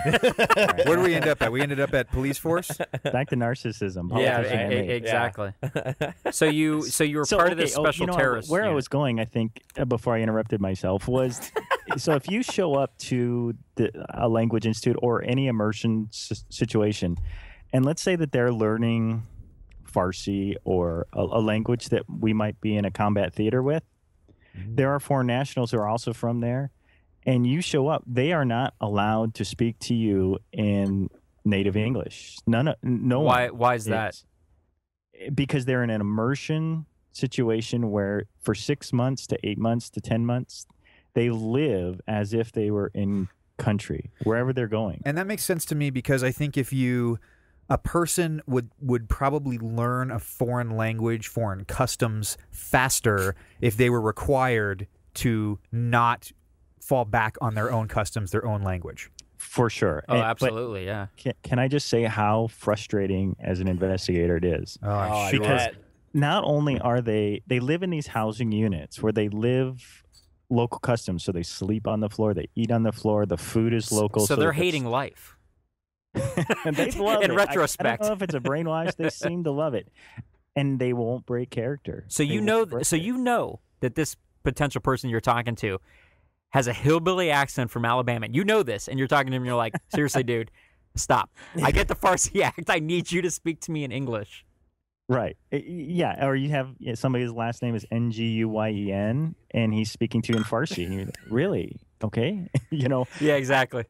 Where did we end up at? We ended up at police force. Back to narcissism. Yeah, politician and me. exactly. So you were part of this special terrorist. Where I unit. was going, I think, before I interrupted myself, was so if you show up to a language institute or any immersion situation, and let's say that they're learning Farsi or a language that we might be in a combat theater with, there are foreign nationals who are also from there, and you show up, they are not allowed to speak to you in native English. No one. Why is that? Because they're in an immersion situation where for 6 months to 8 months to 10 months, they live as if they were in country, wherever they're going. And that makes sense to me because I think a person would probably learn a foreign language, foreign customs faster if they were required to not fall back on their own customs, their own language. For sure. Oh, absolutely, yeah. Can I just say how frustrating as an investigator it is? Oh, I because bet. not only are they live in these housing units where they live local customs, so they sleep on the floor, they eat on the floor, the food is local. So they're hating life. And they love In it. retrospect. I don't know if it's a brainwash. They seem to love it, and they won't break character. So They you won't know, break so it. you know that this potential person you're talking to has a hillbilly accent from Alabama. You know this, and you're talking to him, and you're like, seriously, dude, stop. I get the Farsi act. I need you to speak to me in English. Right. Yeah. Or you have somebody's last name is Nguyen, and he's speaking to you in Farsi. And you're like, really? Okay. Yeah, exactly.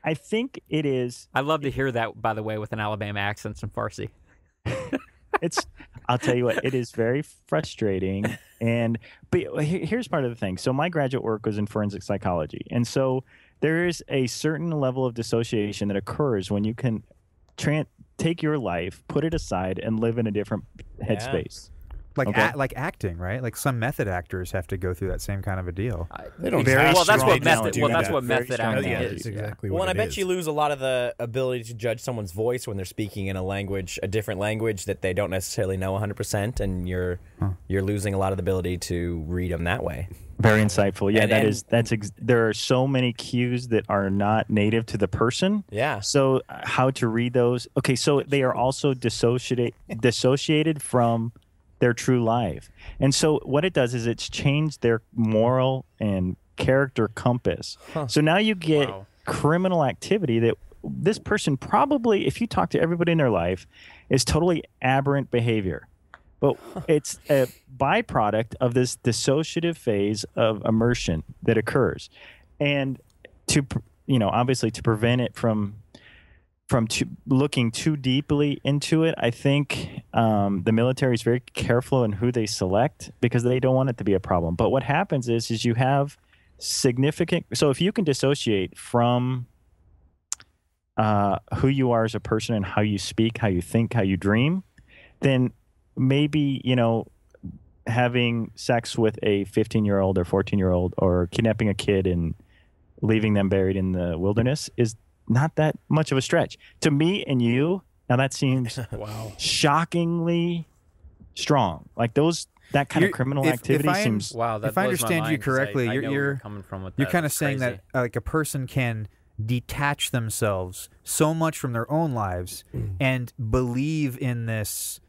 I think it is. I love to hear that, by the way, with an Alabama accent, some Farsi. I'll tell you what, it is very frustrating. But here's part of the thing. So my graduate work was in forensic psychology. And so there is a certain level of dissociation that occurs when you can take your life, put it aside, and live in a different headspace. Like Okay. like acting, right? Like some method actors have to go through that same kind of a deal. They don't Very have Well, that's strong what method. do Well, that. that's what Very method strong acting yeah, is. that's exactly Well, what and I it bet is. you lose a lot of the ability to judge someone's voice when they're speaking in a different language that they don't necessarily know 100%, and you're losing a lot of the ability to read them that way. Very insightful. Yeah, And- there are so many cues that are not native to the person. Yeah. So how to read those? Okay, so they are also dissociated from their true life. And so what it does is it's changed their moral and character compass. So now you get criminal activity that this person probably, if you talk to everybody in their life, is totally aberrant behavior. But it's a byproduct of this dissociative phase of immersion that occurs. And obviously to prevent it from looking too deeply into it, I think the military is very careful in who they select because they don't want it to be a problem. But what happens is you have significant. So if you can dissociate from who you are as a person and how you speak, how you think, how you dream, then maybe having sex with a 15-year-old or 14-year-old or kidnapping a kid and leaving them buried in the wilderness is not that much of a stretch. To me and you, now that seems shockingly strong. Like that kind of criminal activity seems. Wow, that if I blows my understand you mind 'cause correctly, I know where you're coming from with you're that. kind of It's saying crazy. that like a person can detach themselves so much from their own lives and believe in this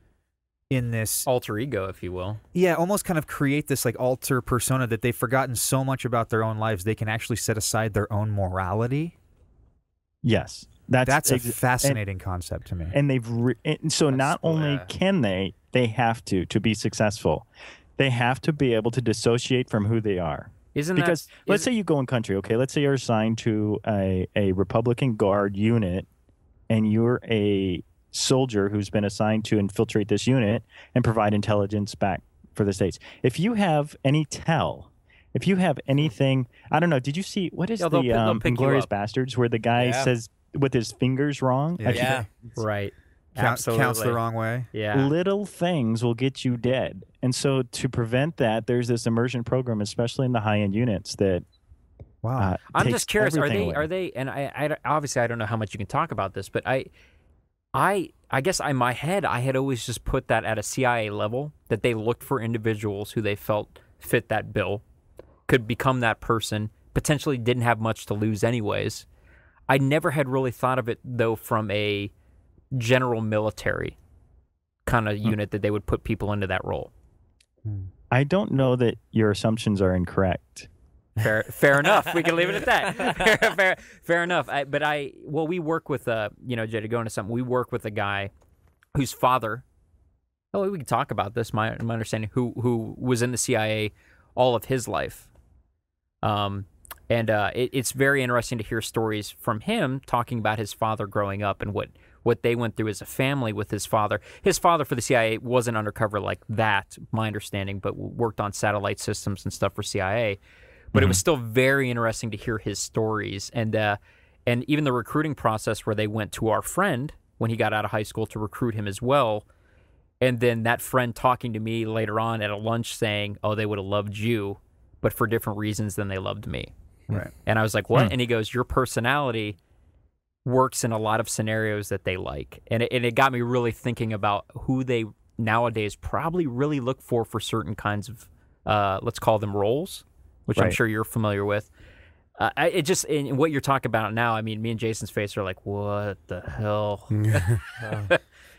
alter ego, if you will. yeah, almost kind of create this like alter persona that they've forgotten so much about their own lives they can actually set aside their own morality. Yes, That's a fascinating concept to me. And so not only can they have to be successful, they have to be able to dissociate from who they are. Because let's say you go in country, okay? Let's say you're assigned to a Republican Guard unit, and you're a soldier who's been assigned to infiltrate this unit and provide intelligence back for the states. If you have anything, I don't know. Did you see what is Yeah, they'll pick you Inglourious up. Bastards where the guy says with his fingers wrong? Yeah. Yeah. Right. Counts Absolutely. the wrong way. Yeah. Little things will get you dead. And so to prevent that, there's this immersion program, especially in the high-end units that Wow. I'm takes just curious. everything away. Are they? And I obviously I don't know how much you can talk about this, but I guess in my head I had always just put that at a CIA level, that they looked for individuals who they felt fit that bill, could become that person, potentially didn't have much to lose anyways. I never had really thought of it though from a general military kind of unit that they would put people into that role. I don't know that your assumptions are incorrect. Fair enough. We can leave it at that. Fair enough. We work with Jay, to go into something. We work with a guy whose father. Oh, we can talk about this. My understanding, who was in the CIA all of his life. It's very interesting to hear stories from him talking about his father growing up and what they went through as a family with his father. His father for the CIA wasn't undercover like that, my understanding, but worked on satellite systems and stuff for CIA. But it was still very interesting to hear his stories. And even the recruiting process where they went to our friend when he got out of high school to recruit him as well. And then that friend talking to me later on at a lunch saying, oh, they would have loved you, but for different reasons than they loved me. Right. And I was like, what? And he goes, your personality works in a lot of scenarios that they like. And it got me really thinking about who they nowadays probably really look for certain kinds of, let's call them roles, which I'm Right. sure you're familiar with. It just, in what you're talking about now, I mean, me and Jason's face are like, what the hell?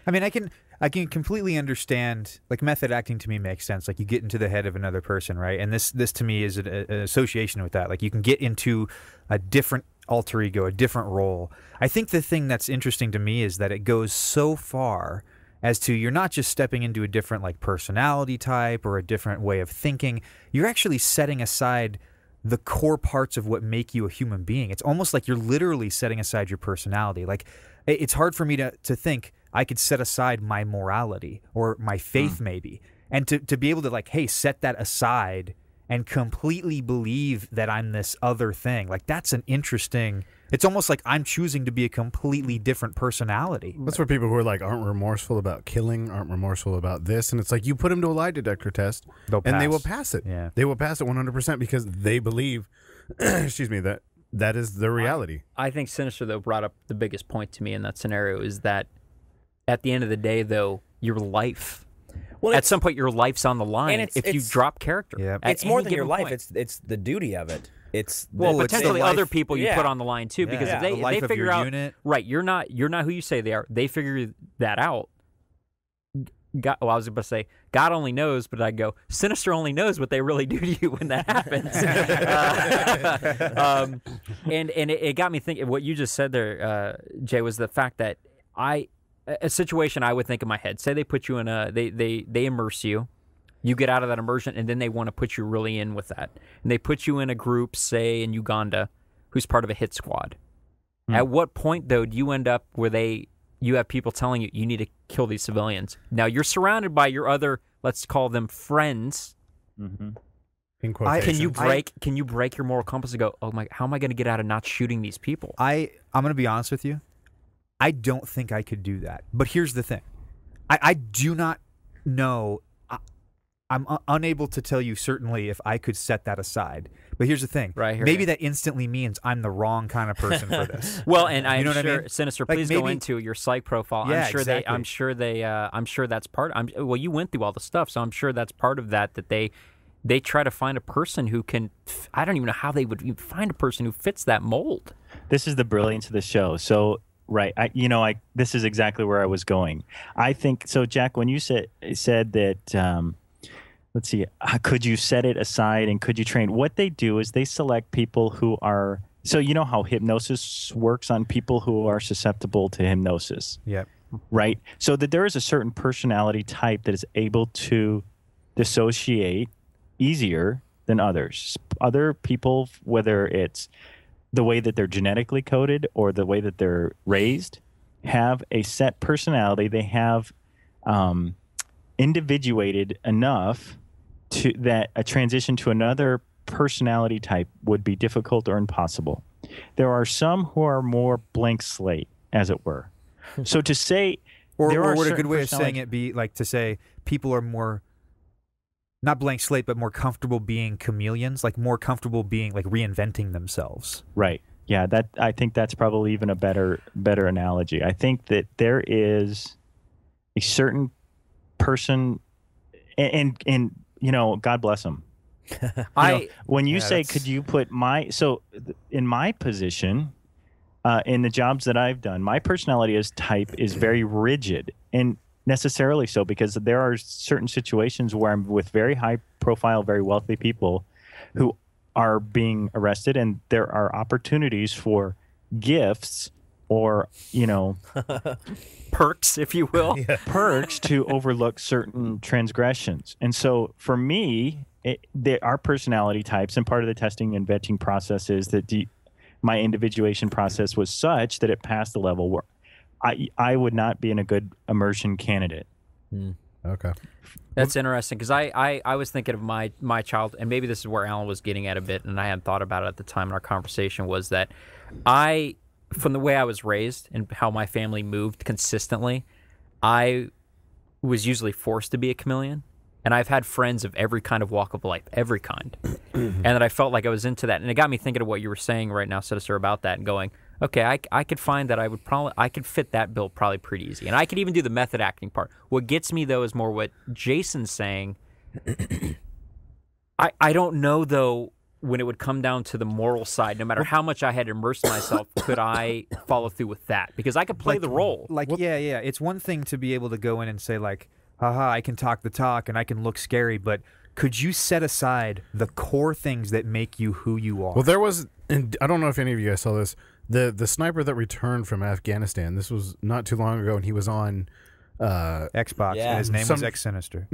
I mean, I can completely understand. Like, method acting to me makes sense. Like, you get into the head of another person, right? And this to me is an association with that. Like, you can get into a different alter ego, a different role. I think the thing that's interesting to me is that it goes so far as to you're not just stepping into a different like personality type or a different way of thinking. You're actually setting aside the core parts of what make you a human being. It's almost like you're literally setting aside your personality. Like, it's hard for me to think I could set aside my morality or my faith maybe, and to be able to like, hey, set that aside and completely believe that I'm this other thing. Like, that's an interesting, it's almost like I'm choosing to be a completely different personality. That's for people who are like, aren't remorseful about killing, aren't remorseful about this. And it's like, you put them to a lie detector test They'll and they pass. will pass it. Yeah. They will pass it 100% because they believe, excuse me, that is their reality. I think Sinister, though, brought up the biggest point to me in that scenario is that at the end of the day, though, your life, at some point, your life's on the line and if you drop character. Yeah. At It's more any than your given life. point. It's the duty of it. It's Well, it's the potentially life- other people you Yeah. put on the line too, because Yeah. if they The life they of figure your out unit. right, you're not who you say they are. They figure that out. God, well, I was about to say God only knows, but I go Sinister only knows what they really do to you when that happens. And it got me thinking. What you just said there, Jay, was the fact that a situation I would think in my head. Say they put you in they immerse you. You get out of that immersion, and then they want to put you really in with that. And they put you in a group, say in Uganda, who's part of a hit squad. At what point, though, do you end up where you have people telling you you need to kill these civilians? Now, you're surrounded by your other, let's call them friends. In quotations. Can you break your moral compass and go, oh my, how am I going to get out of not shooting these people? I'm going to be honest with you. I don't think I could do that. But here's the thing. I do not know. I'm unable to tell you certainly if I could set that aside. But here's the thing. Right, here maybe you- that instantly means I'm the wrong kind of person for this. Well, and I'm You know what I sure, mean? Sinister, Like, please go maybe- into your psych profile. Yeah, I'm sure that's part. Well, you went through all the stuff, so I'm sure that's part of that they try to find a person who can. I don't even know how they would even find a person who fits that mold. This is the brilliance of the show. So, right, this is exactly where I was going. I think so, Jack. When you said that, let's see, could you set it aside and could you train? What they do is they select people who are. So you know how hypnosis works on people who are susceptible to hypnosis, Yep. right? So that there is a certain personality type that is able to dissociate easier than others. Other people, whether it's the way that they're genetically coded or the way that they're raised, have a set personality. They have individuated enough to that a transition to another personality type would be difficult or impossible. There are some who are more blank slate, as it were. So to say, Or there are would a certain good way of saying personality- it be like to say people are more, not blank slate, but more comfortable being chameleons, like more comfortable being like reinventing themselves. Right. Yeah, that I think that's probably even a better analogy. I think that there is a certain person, and you know, God bless them. When you say, that's- could you put in my position, in the jobs that I've done, my personality as type is very rigid, and necessarily so because there are certain situations where I'm with very high profile, very wealthy people who are being arrested, and there are opportunities for gifts or, you know, Perks, if you will. perks to overlook certain transgressions. And so for me, our personality types, and part of the testing and vetting process is that my individuation process was such that it passed the level where I would not be in a good immersion candidate. Okay. That's interesting because I was thinking of my child, and maybe this is where Alan was getting at a bit, and I hadn't thought about it at the time in our conversation, was that from the way I was raised and how my family moved consistently, I was usually forced to be a chameleon. And I've had friends of every kind of walk of life, every kind. And that I felt like I was into that. And it got me thinking of what you were saying right now, Sinister, about that, and going, Okay, I could find that I could fit that bill probably pretty easy. And I could even do the method acting part. What gets me, though, is more what Jason's saying. I don't know, though, when it would come down to the moral side, no matter how much I had immersed myself, could I follow through with that? Because I could play the role. Yeah. It's one thing to be able to go in and say, like, haha, I can talk the talk and I can look scary, but could you set aside the core things that make you who you are? Well, there was, and I don't know if any of you guys saw this, the sniper that returned from Afghanistan. This was not too long ago, and he was on Xbox, and his name was X Sinister.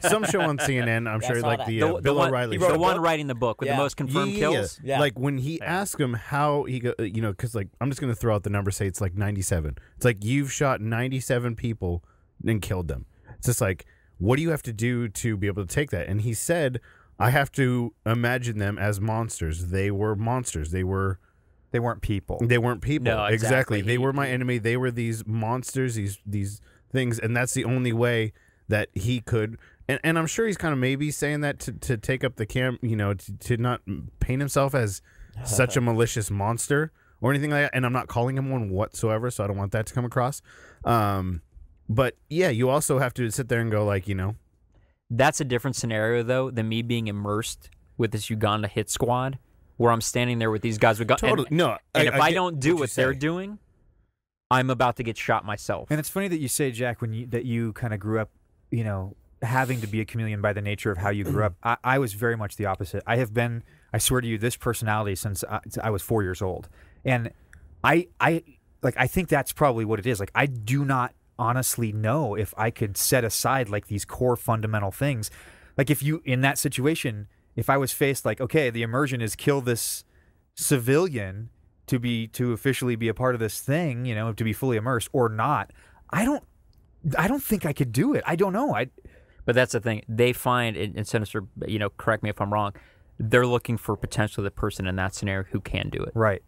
Some show on CNN. I'm sure, like the Bill O'Reilly the show. one writing the book with the most confirmed kills. Yeah. Like when he asked him how he go, because like I'm just gonna throw out the number, say it's like 97. It's like you've shot 97 people and killed them. It's just like, what do you have to do to be able to take that? And he said, I have to imagine them as monsters. They were monsters. They weren't people. They weren't people. No, exactly. exactly. They were my enemy. They were these monsters, these things, and that's the only way that he could. And I'm sure he's kind of maybe saying that to take up the to not paint himself as such a malicious monster or anything like that. And I'm not calling him one whatsoever, so I don't want that to come across. But yeah, you also have to sit there and go like, That's a different scenario, though, than me being immersed with this Uganda hit squad, where I'm standing there with these guys with guns. Totally. And if I don't do what they're doing, I'm about to get shot myself. And it's funny that you say, Jack, that you kind of grew up, having to be a chameleon by the nature of how you grew up. I was very much the opposite. I have been, I swear to you, this personality since I was 4 years old. And I think that's probably what it is. Like, I do not honestly know if I could set aside like these core fundamental things. Like if you, in that situation, if I was faced like, okay, the immersion is kill this civilian to officially be a part of this thing, to be fully immersed or not, I don't think I could do it. I don't know. But that's the thing. They find in Sinister, correct me if I'm wrong, they're looking for potentially the person in that scenario who can do it. Right.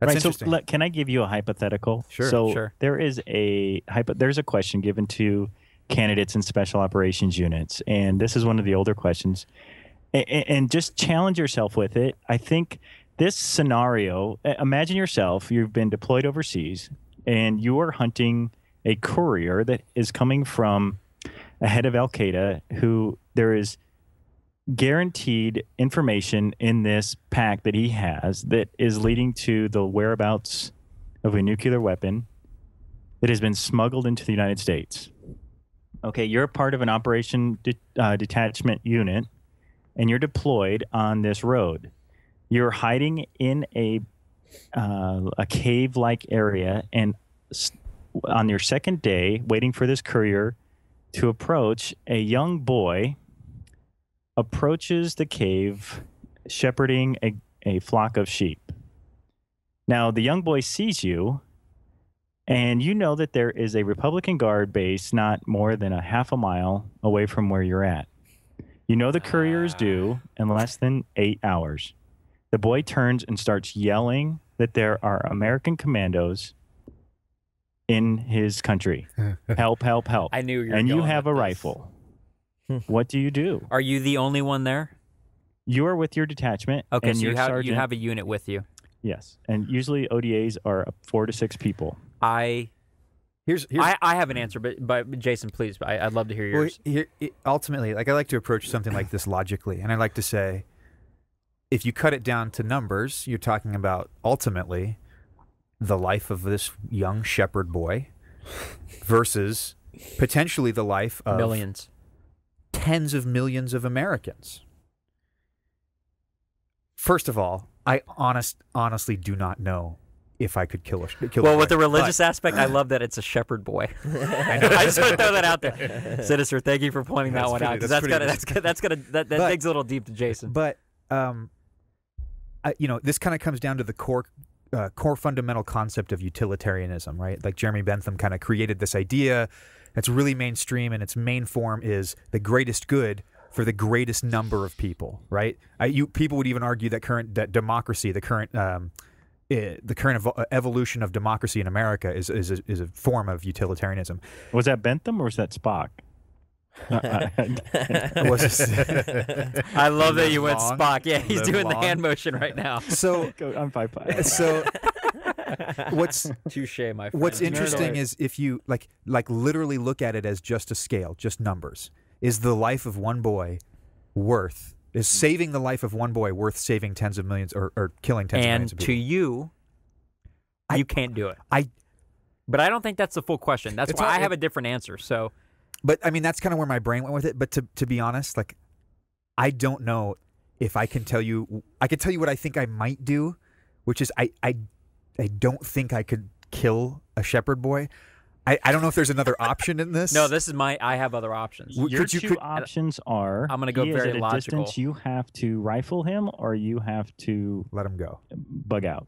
That's interesting. So can I give you a hypothetical? Sure. So sure. There is there's a question given to candidates in special operations units, and this is one of the older questions. And just challenge yourself with it. I think this scenario, imagine yourself, you've been deployed overseas, and you are hunting a courier that is coming from a head of Al-Qaeda who there is guaranteed information in this pack that he has that is leading to the whereabouts of a nuclear weapon that has been smuggled into the United States. Okay, you're a part of an operation detachment unit, and you're deployed on this road. You're hiding in a cave-like area, and on your second day, waiting for this courier to approach, a young boy approaches the cave shepherding a flock of sheep. Now, the young boy sees you, and you know that there is a Republican Guard base not more than a half a mile away from where you're at. You know the courier is due in less than 8 hours. The boy turns and starts yelling that there are American commandos in his country. Help, help, help. I knew you were And you going have a with this. rifle. What do you do? Are you the only one there? You are with your detachment. Okay, and so your you sergeant, have a unit with you. Yes, and usually ODAs are 4 to 6 people. Here's I have an answer, but Jason, please, I'd love to hear yours. Ultimately, like I like to approach something like this logically, and I like to say, if you cut it down to numbers, you're talking about ultimately the life of this young shepherd boy versus potentially the life of Millions. tens of millions of Americans. First of all, I honestly do not know if I could kill a Well, with boy. the religious aspect, I love that it's a shepherd boy. I just want to throw that out there, Sinister. Thank you for pointing that one out because that digs a little deep to Jason. But this kind of comes down to the core fundamental concept of utilitarianism, right? Like Jeremy Bentham kind of created this idea that's really mainstream, and its main form is the greatest good for the greatest number of people, right? People would even argue that democracy, the current evolution of democracy in America is a form of utilitarianism. Was that Bentham or was that Spock? I love that you went Spock. Yeah, he's doing the hand motion right now. So I'm 5'5". So what's Touche, my friend. What's interesting alert. is if you like literally look at it as just a scale, just numbers. Is the life of one boy is saving the life of one boy worth saving tens of millions or killing tens of millions of And people? to you, you can't do it. I But I don't think that's the full question. That's why I have a different answer. So But I mean, that's kind of where my brain went with it. But to be honest, like, I don't know if I can tell you. I could tell you what I think I might do, which is I don't think I could kill a shepherd boy. I don't know if there's another option in this. no, this is I have other options. Your two options are: I'm gonna go he is very at a logical. distance, you have to rifle him, or you have to Let him go. bug out.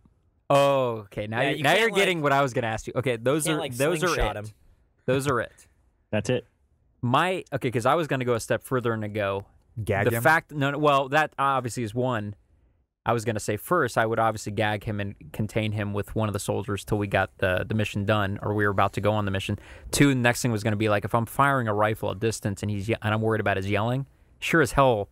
Oh, okay. Now Yeah, you're, you now can't, you're like- getting what I was going to ask you. Okay, those Can't, are like, those are slingshot it. him. Those are it. That's it. Okay, because I was going to go a step further and to go Gag the him. fact. No, well, that obviously is one. I was going to say first, I would obviously gag him and contain him with one of the soldiers till we got the mission done, or we were about to go on the mission. Two, the next thing was going to be like if I'm firing a rifle at distance and and I'm worried about his yelling. Sure as hell,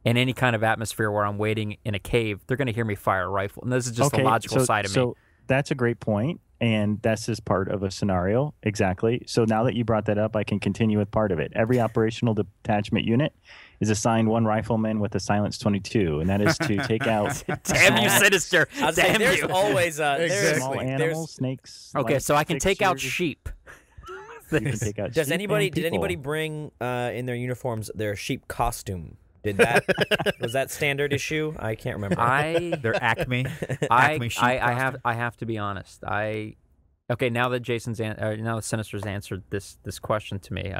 in any kind of atmosphere where I'm waiting in a cave, they're going to hear me fire a rifle, and this is just the logical side of me. So that's a great point, and that's just part of a scenario. Exactly. So now that you brought that up, I can continue with part of it. Every operational detachment unit is assigned one rifleman with a silence 22, and that is to take out Damn you, Sinister! I was saying, Damn there's you! always there's, small there's- animals, snakes. Okay, like so I can six take out years. sheep. You can take out Does sheep anybody and did anybody people. bring in their uniforms their sheep costume? Did that was that standard issue? I can't remember. They're Acme. I Acme sheep I have to be honest. Okay, now that now that Sinister's answered this question to me,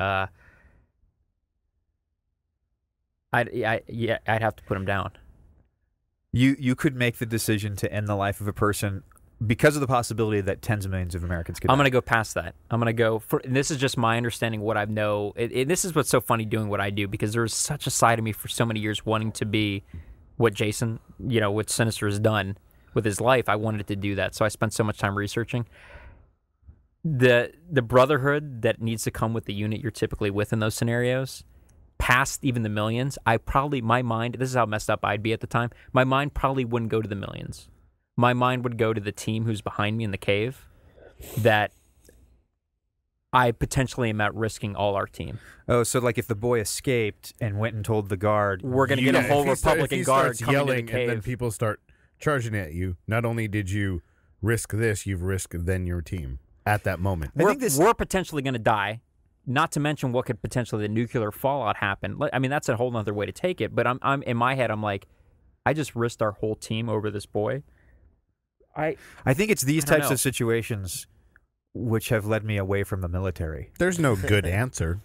I'd have to put him down. You could make the decision to end the life of a person because of the possibility that tens of millions of Americans could. I'm die. going to go past that. I'm going to go for. And this is just my understanding of what I know. This is what's so funny doing what I do because there's such a side of me for so many years wanting to be what Jason, what Sinister has done with his life. I wanted to do that, so I spent so much time researching. The brotherhood that needs to come with the unit you're typically with in those scenarios, past even the millions, my mind, this is how messed up I'd be at the time, my mind probably wouldn't go to the millions. My mind would go to the team who's behind me in the cave that I potentially am at risking all our team. Oh, so like if the boy escaped and went and told the guard, We're going to get a whole Republican guard coming yelling to the and then cave. people start charging at you. Not only did you risk this, you've risked then your team at that moment. We're potentially going to die. Not to mention what could potentially the nuclear fallout happen. I mean, that's a whole other way to take it. But I'm in my head, I'm like, I just risked our whole team over this boy. I think it's these I don't types know. of situations which have led me away from the military. There's no good answer.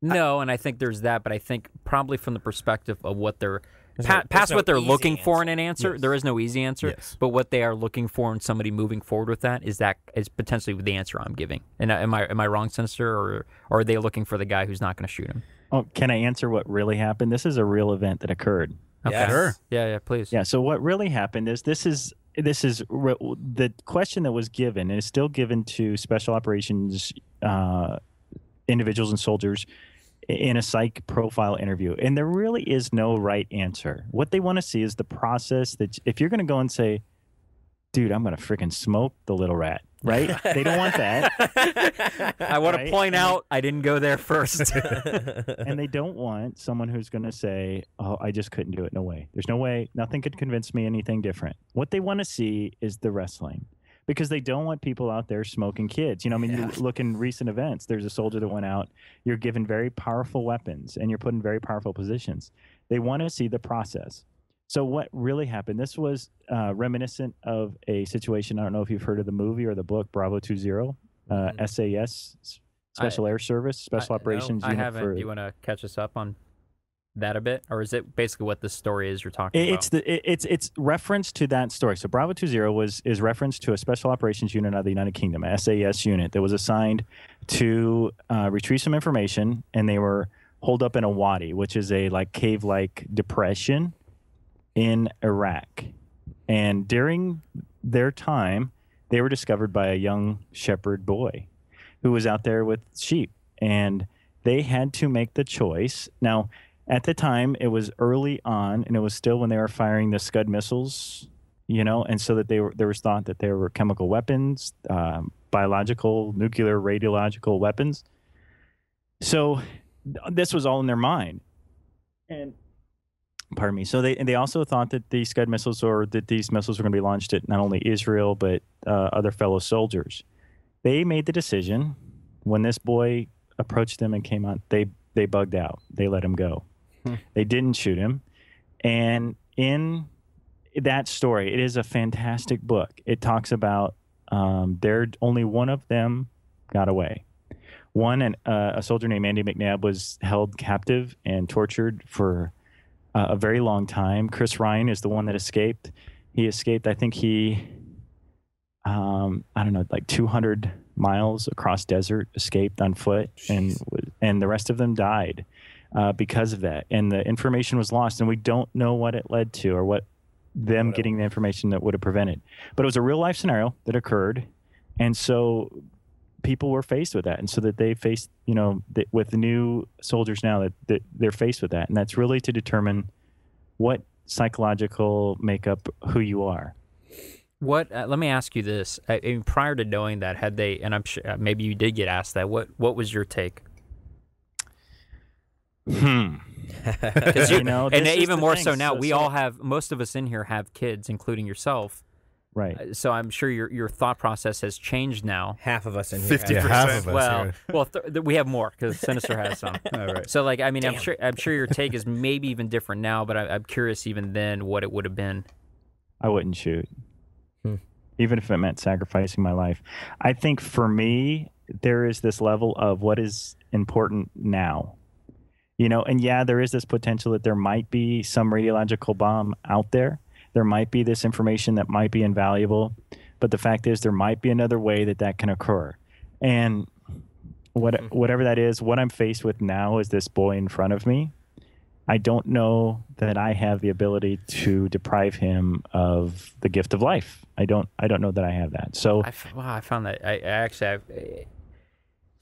No, and I think there's that, but I think probably from the perspective of what they're There's past no what they're easy looking for in answer. an answer. Yes. There is no easy answer, Yes. but what they are looking for in somebody moving forward with that is potentially the answer I'm giving. And am I wrong, Sinister, or are they looking for the guy who's not going to shoot him? Oh, can I answer what really happened? This is a real event that occurred. Okay. Yes. Sure. Yeah, please. Yeah. So what really happened is this is the question that was given and is still given to special operations individuals and soldiers in a psych profile interview, and there really is no right answer. What they want to see is the process that if you're going to go and say, "Dude, I'm going to freaking smoke the little rat," right? They don't want that. I want to Right? point out I didn't go there first. And they don't want someone who's going to say, "Oh, I just couldn't do it. No way. There's no way. Nothing could convince me anything different." What they want to see is the wrestling, because they don't want people out there smoking kids. You look in recent events. There's a soldier that went out. You're given very powerful weapons, and you're put in very powerful positions. They want to see the process. So what really happened? This was reminiscent of a situation. I don't know if you've heard of the movie or the book Bravo 20, SAS, Special Air Service, Special Operations I Unit. haven't. For, Do you want to catch us up on that a bit, or is it basically what the story is you're talking It's about? it's reference to that story. So Bravo 20 is reference to a special operations unit out of the United Kingdom, a SAS unit that was assigned to retrieve some information, and they were holed up in a wadi, which is a cave-like depression in Iraq. And during their time, they were discovered by a young shepherd boy who was out there with sheep, and they had to make the choice. Now, at the time, it was early on, and it was still when they were firing the Scud missiles and so that there was thought that there were chemical weapons, biological, nuclear, radiological weapons. So this was all in their mind. And pardon me. So they also thought that the Scud missiles, or that these missiles were going to be launched at not only Israel but other fellow soldiers. They made the decision when this boy approached them and came on. They bugged out. They let him go. They didn't shoot him. And in that story, it is a fantastic book. It talks about only one of them got away. One, a soldier named Andy McNabb, was held captive and tortured for a very long time. Chris Ryan is the one that escaped. He escaped, I think I don't know, like 200 miles across desert, escaped on foot, and the rest of them died because of that. And the information was lost, and we don't know what it led to or what them getting the information that would have prevented. But it was a real life scenario that occurred, and so people were faced with that, and so that they faced, with the new soldiers now that they're faced with that, and that's really to determine what psychological makeup who you are. What? Let me ask you this: prior to knowing that, had they? And I'm sure maybe you did get asked that. What was your take? Because and even more so now, all have, most of us in here have kids, including yourself. Right. So I'm sure your thought process has changed now. Half of us in here. 50%. Half of us. Well, we have more because Sinister has some. All right. So I'm sure your take is maybe even different now, but I'm curious even then what it would have been. I wouldn't shoot, even if it meant sacrificing my life. I think for me, there is this level of what is important now. And there is this potential that there might be some radiological bomb out there. There might be this information that might be invaluable, but the fact is there might be another way that can occur. And whatever that is, what I'm faced with now is this boy in front of me. I don't know that I have the ability to deprive him of the gift of life. I don't know that I have that. So I found that I actually,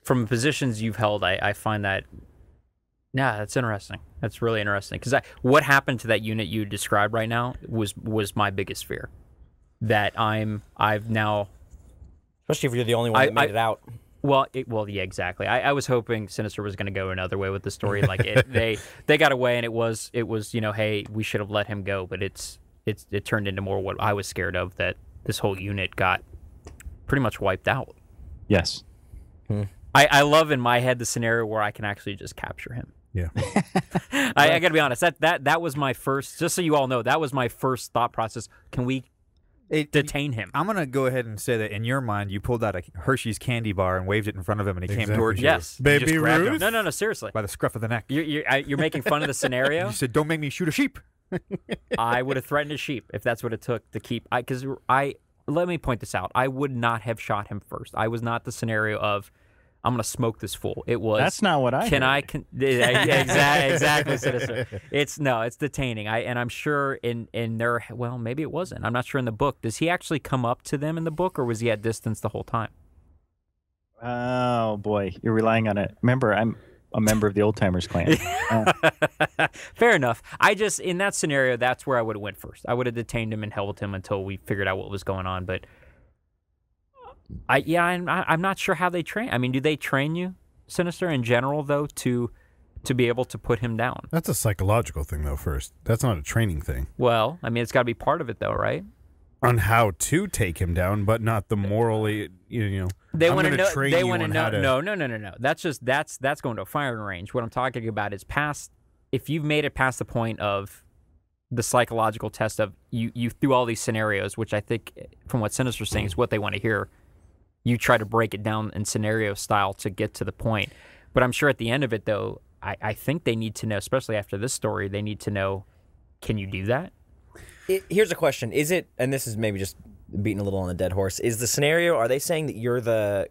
from positions you've held, I find that. Yeah, that's interesting. That's really interesting. Because what happened to that unit you described right now was my biggest fear. That I've now, especially if you're the only one that made it out. Well, yeah, exactly. I was hoping Sinister was going to go another way with the story. Like they got away, and it was hey, we should have let him go. But it turned into more what I was scared of, that this whole unit got pretty much wiped out. Yes. I love in my head the scenario where I can actually just capture him. Yeah. I got to be honest. That was my first. Just so you all know, that was my first thought process. Can we detain him? I'm gonna go ahead and say that in your mind, you pulled out a Hershey's candy bar and waved it in front of him, and he came towards you. Yes, You just Baby grabbed Ruth? him No, seriously. by the scruff of the neck. You're making fun of the scenario. You said, "Don't make me shoot a sheep." I would have threatened a sheep if that's what it took to keep. Because let me point this out. I would not have shot him first. I was not the scenario of, I'm going to smoke this fool. It was. That's not what I heard. Exactly, Sinister. It's detaining. And I'm sure in their, well, maybe it wasn't. I'm not sure in the book. Does he actually come up to them in the book, or was he at distance the whole time? Oh, boy. You're relying on it. Remember, I'm a member of the Old Timers clan. Fair enough. In that scenario, that's where I would have went first. I would have detained him and held him until we figured out what was going on. But I'm not sure how they train. I mean, do they train you, Sinister, in general, though, to be able to put him down? That's a psychological thing, though, first. That's not a training thing. Well, I mean, it's got to be part of it, though, right? On how to take him down, but not the morally, They I'm want to gonna know. train They you want to on know. how to- No. That's going to a firing range. What I'm talking about is past. If you've made it past the point of the psychological test of you through all these scenarios, which I think, from what Sinister's saying, is what they want to hear. You try to break it down in scenario style to get to the point. But I'm sure at the end of it, though, I think they need to know, especially after this story, they need to know, can you do that? Here's a question. Is it, and this is maybe just beating a little on the dead horse, is the scenario, are they saying that you're the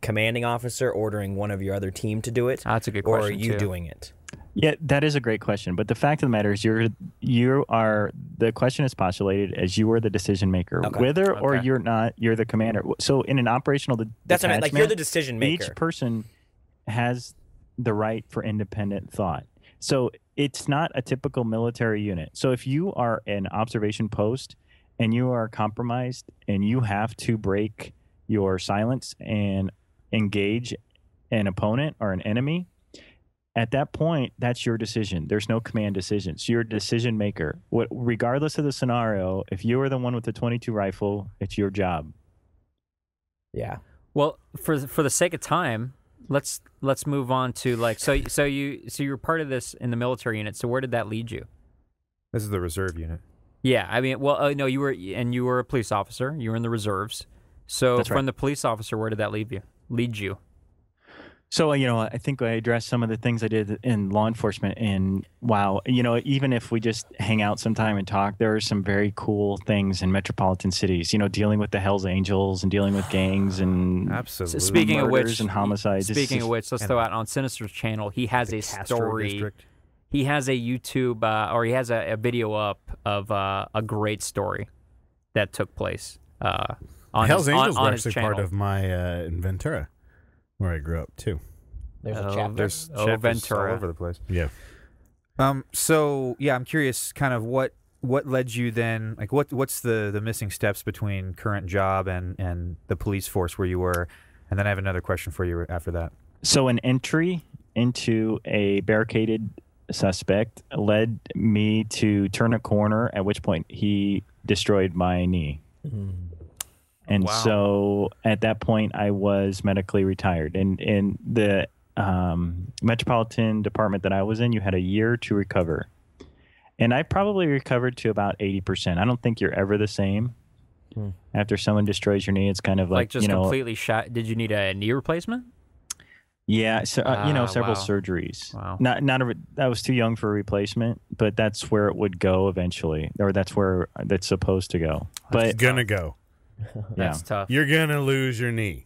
commanding officer ordering one of your other team to do it? That's a good question, Or are you too. doing it? Yeah, that is a great question. But the fact of the matter is, the question is postulated as you are the decision maker, Okay. whether or Okay. you're not. You're the commander. So in an operational That's what I meant. detachment, You're the decision maker. Each person has the right for independent thought. So it's not a typical military unit. So if you are an observation post and you are compromised and you have to break your silence and engage an opponent or an enemy, at that point, that's your decision. There's no command decisions. You're a decision maker. Regardless of the scenario, if you are the one with the .22 rifle, it's your job. Yeah. Well, for the sake of time, let's move on to like so you were part of this in the military unit. So where did that lead you? This is the reserve unit. Yeah, I mean, well, no, you were a police officer. You were in the reserves. So That's right. from the police officer, where did that lead you? So, I think I addressed some of the things I did in law enforcement. And wow, even if we just hang out sometime and talk, there are some very cool things in metropolitan cities, dealing with the Hells Angels and dealing with gangs and Absolutely. Speaking of murders which, and homicides. Speaking of which, let's throw out on Sinister's channel. He has a story. District. He has a YouTube or he has a video up of a great story that took place on Hell's his, Angels on were his actually channel. part of my in Ventura, where I grew up too. There's a chapter. There's Oh, chapters Ventura. all over the place. Yeah. So yeah, I'm curious, kind of what led you then? Like, what's the missing steps between current job and the police force where you were? And then I have another question for you after that. So an entry into a barricaded suspect led me to turn a corner, at which point he destroyed my knee. And Wow. so at that point, I was medically retired. And in the metropolitan department that I was in, you had a year to recover. And I probably recovered to about 80%. I don't think you're ever the same. After someone destroys your knee, it's kind of like just completely shot. Did you need a knee replacement? Yeah, so several wow. surgeries. Wow. I was too young for a replacement, but that's where it would go eventually, or that's where that's supposed to go. But It's gonna go. That's tough. You're gonna lose your knee.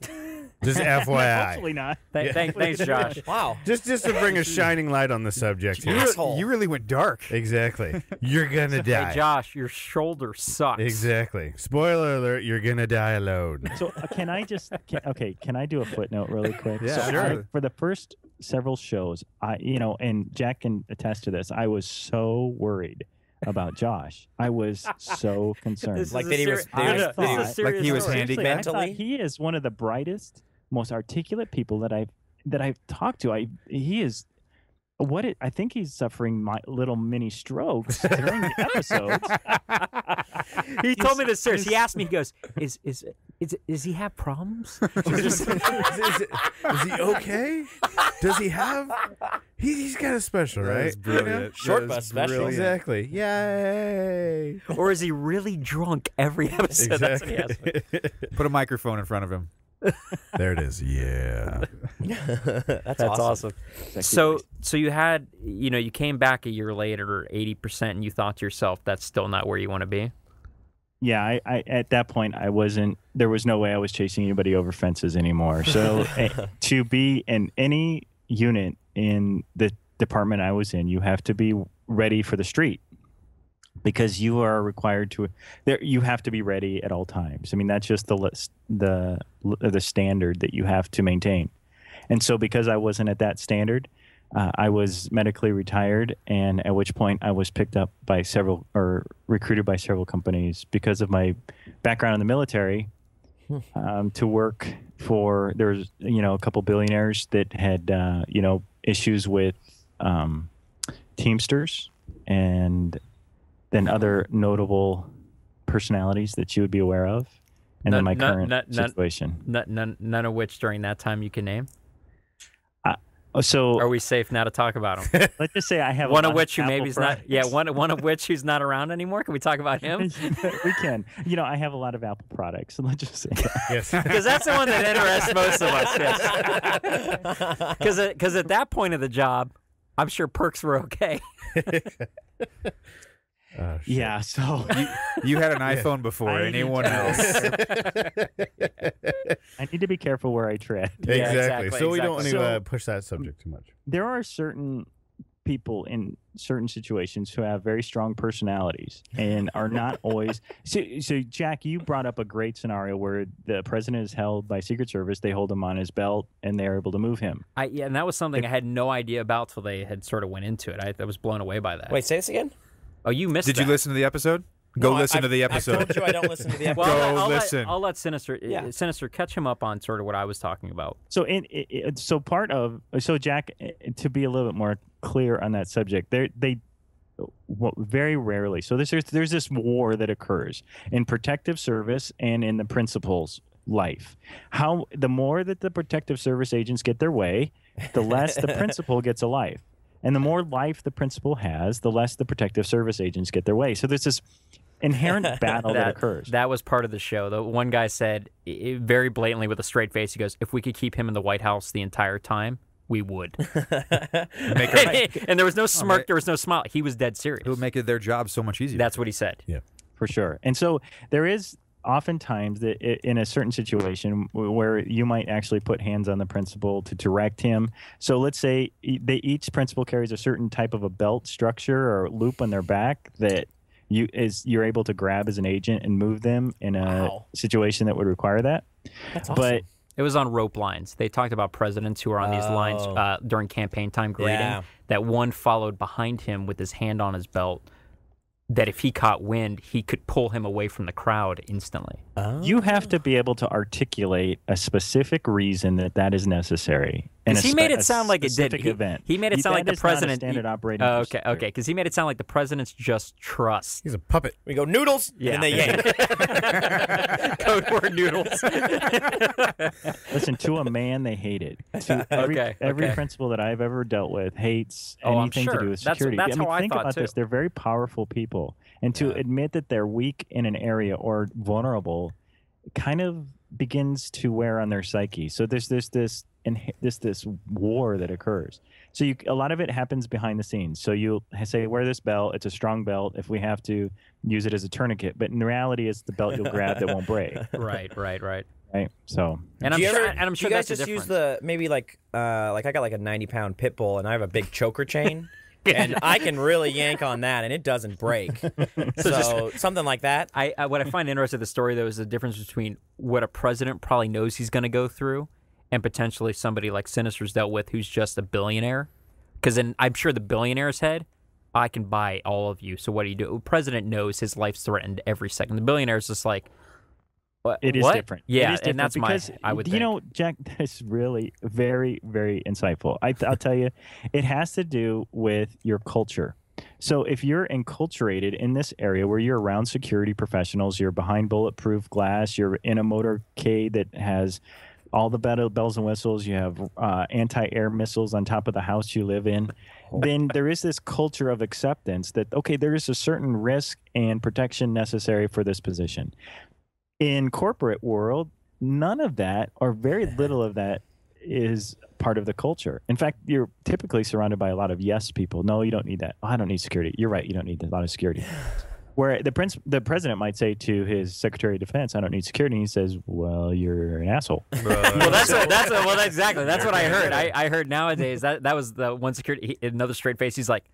Just FYI. hopefully not. Thanks, Josh. Wow. Just to bring a shining light on the subject here. Asshole. You really went dark. Exactly. You're gonna die. Hey, Josh, your shoulder sucks. Exactly. Spoiler alert, you're gonna die alone. So can I do a footnote really quick? Yeah, so sure. for the first several shows, and Jack can attest to this, I was so worried about Josh. I was so concerned. This Like is that a he was- ser- that he was- this is a like serious he was story. handicapped. I thought Mentally? he is one of the brightest, most articulate people that I've talked to. He is I think he's suffering little mini strokes during the episodes. He told me this serious. He asked me. He goes, "Is he have problems?" Is he okay? Does he have? He's kind of special, That right? is brilliant. Short That bus is special. brilliant. Exactly. Yay! Or is he really drunk every episode? That's what he asked me. Put a microphone in front of him. There it is. Yeah. That's That's awesome. So you had, you came back a year later, 80%, and you thought to yourself, that's still not where you want to be? Yeah, I at that point I wasn't. There was no way I was chasing anybody over fences anymore. So to be in any unit in the department I was in, you have to be ready for the street because you are required to. You have to be ready at all times. I mean, that's just the list, the standard that you have to maintain. And so because I wasn't at that standard, I was medically retired, and at which point I was picked up by recruited by several companies because of my background in the military to work for. There's a couple billionaires that had issues with Teamsters, and then other notable personalities that you would be aware of, and then my current situation. None of which during that time you can name? So Are we safe now to talk about him? let's just say I have One a of lot which who Apple maybe is not. products. Yeah, one of which who's not around anymore. Can we talk about him? We can. I have a lot of Apple products, so let's just say that. Yes. Because that's the one that interests most of us. Yes. Because at that point of the job, I'm sure perks were okay. Oh, shit. Yeah, so You had an iPhone before I anyone need- else. I need to be careful where I tread. Yeah, Exactly. So we don't want exactly. to push that subject too much. There are certain people in certain situations who have very strong personalities and are not always. So Jack, you brought up a great scenario where the president is held by Secret Service. They hold him on his belt, and they're able to move him. And that was something I had no idea about till they had sort of went into it. I was blown away by that. Wait, say this again? Oh, you missed Did that. you listen to the episode? Go No, listen to the I episode. told you I don't listen to the episode. Well, Go I'll listen. I'll let Sinister Yeah. Sinister catch him up on sort of what I was talking about. So Jack, to be a little bit more clear on that subject, very rarely. So there's this war that occurs in protective service and in the principal's life. The more that the protective service agents get their way, the less the principal gets a life. And the more life the principal has, the less the protective service agents get their way. So there's this inherent battle that occurs. That was part of the show. The one guy said very blatantly with a straight face, he goes, "If we could keep him in the White House the entire time, we would." And there was no smirk, there was no smile. He was dead serious. It would make their job so much easier. That's what he said. Yeah. For sure. And so there is oftentimes that in a certain situation where you might actually put hands on the principal to direct him. So let's say each principal carries a certain type of a belt structure or loop on their back that you're able to grab as an agent and move them in a situation that would require that. That's awesome. But it was on rope lines. They talked about presidents who are on these lines during campaign time greeting. Yeah. That one followed behind him with his hand on his belt. That if he caught wind, he could pull him away from the crowd instantly. you have to be able to articulate a specific reason that is necessary. Because he made it sound like it did. Event. He made it sound like the president. Not a standard operating okay. Because he made it sound like the president's just trust. He's a puppet. We go noodles, and they yank. Code word noodles. Listen, to a man, they hate it. Every principal that I've ever dealt with hates anything to do with security. That's how I think thought about too. this. They're very powerful people. And to admit that they're weak in an area or vulnerable kind of begins to wear on their psyche. So there's this war that occurs. So a lot of it happens behind the scenes. So you'll say, wear this belt. It's a strong belt. If we have to use it as a tourniquet. But in reality, it's the belt you'll grab that won't break. Right. Right. So, And I'm sure do you that's guys the just use difference. the maybe like I got like a 90-pound pit bull and I have a big choker chain and I can really yank on that and it doesn't break. So something like that. What I find interesting in the story though is the difference between what a president probably knows he's going to go through and potentially somebody like Sinister's dealt with who's just a billionaire. Because I'm sure the billionaire's head, I can buy all of you. So what do you do? The president knows his life's threatened every second. The billionaire's just like, it is what? different. Yeah, it is different and that's because, I would you think. know, Jack, that's really very, very insightful. I'll tell you, it has to do with your culture. So if you're enculturated in this area where you're around security professionals, you're behind bulletproof glass, you're in a motorcade that has all the bells and whistles, you have anti-air missiles on top of the house you live in, then there is this culture of acceptance that, okay, there is a certain risk and protection necessary for this position. In corporate world, none of that or very little of that is part of the culture. In fact, you're typically surrounded by a lot of yes people. No, you don't need that. Oh, I don't need security. You're right. You don't need a lot of security. Where the president might say to his Secretary of Defense, I don't need security. And he says, well, you're an asshole. Well, exactly. That's what I heard. I heard nowadays that was the one security. Another straight face. He's like,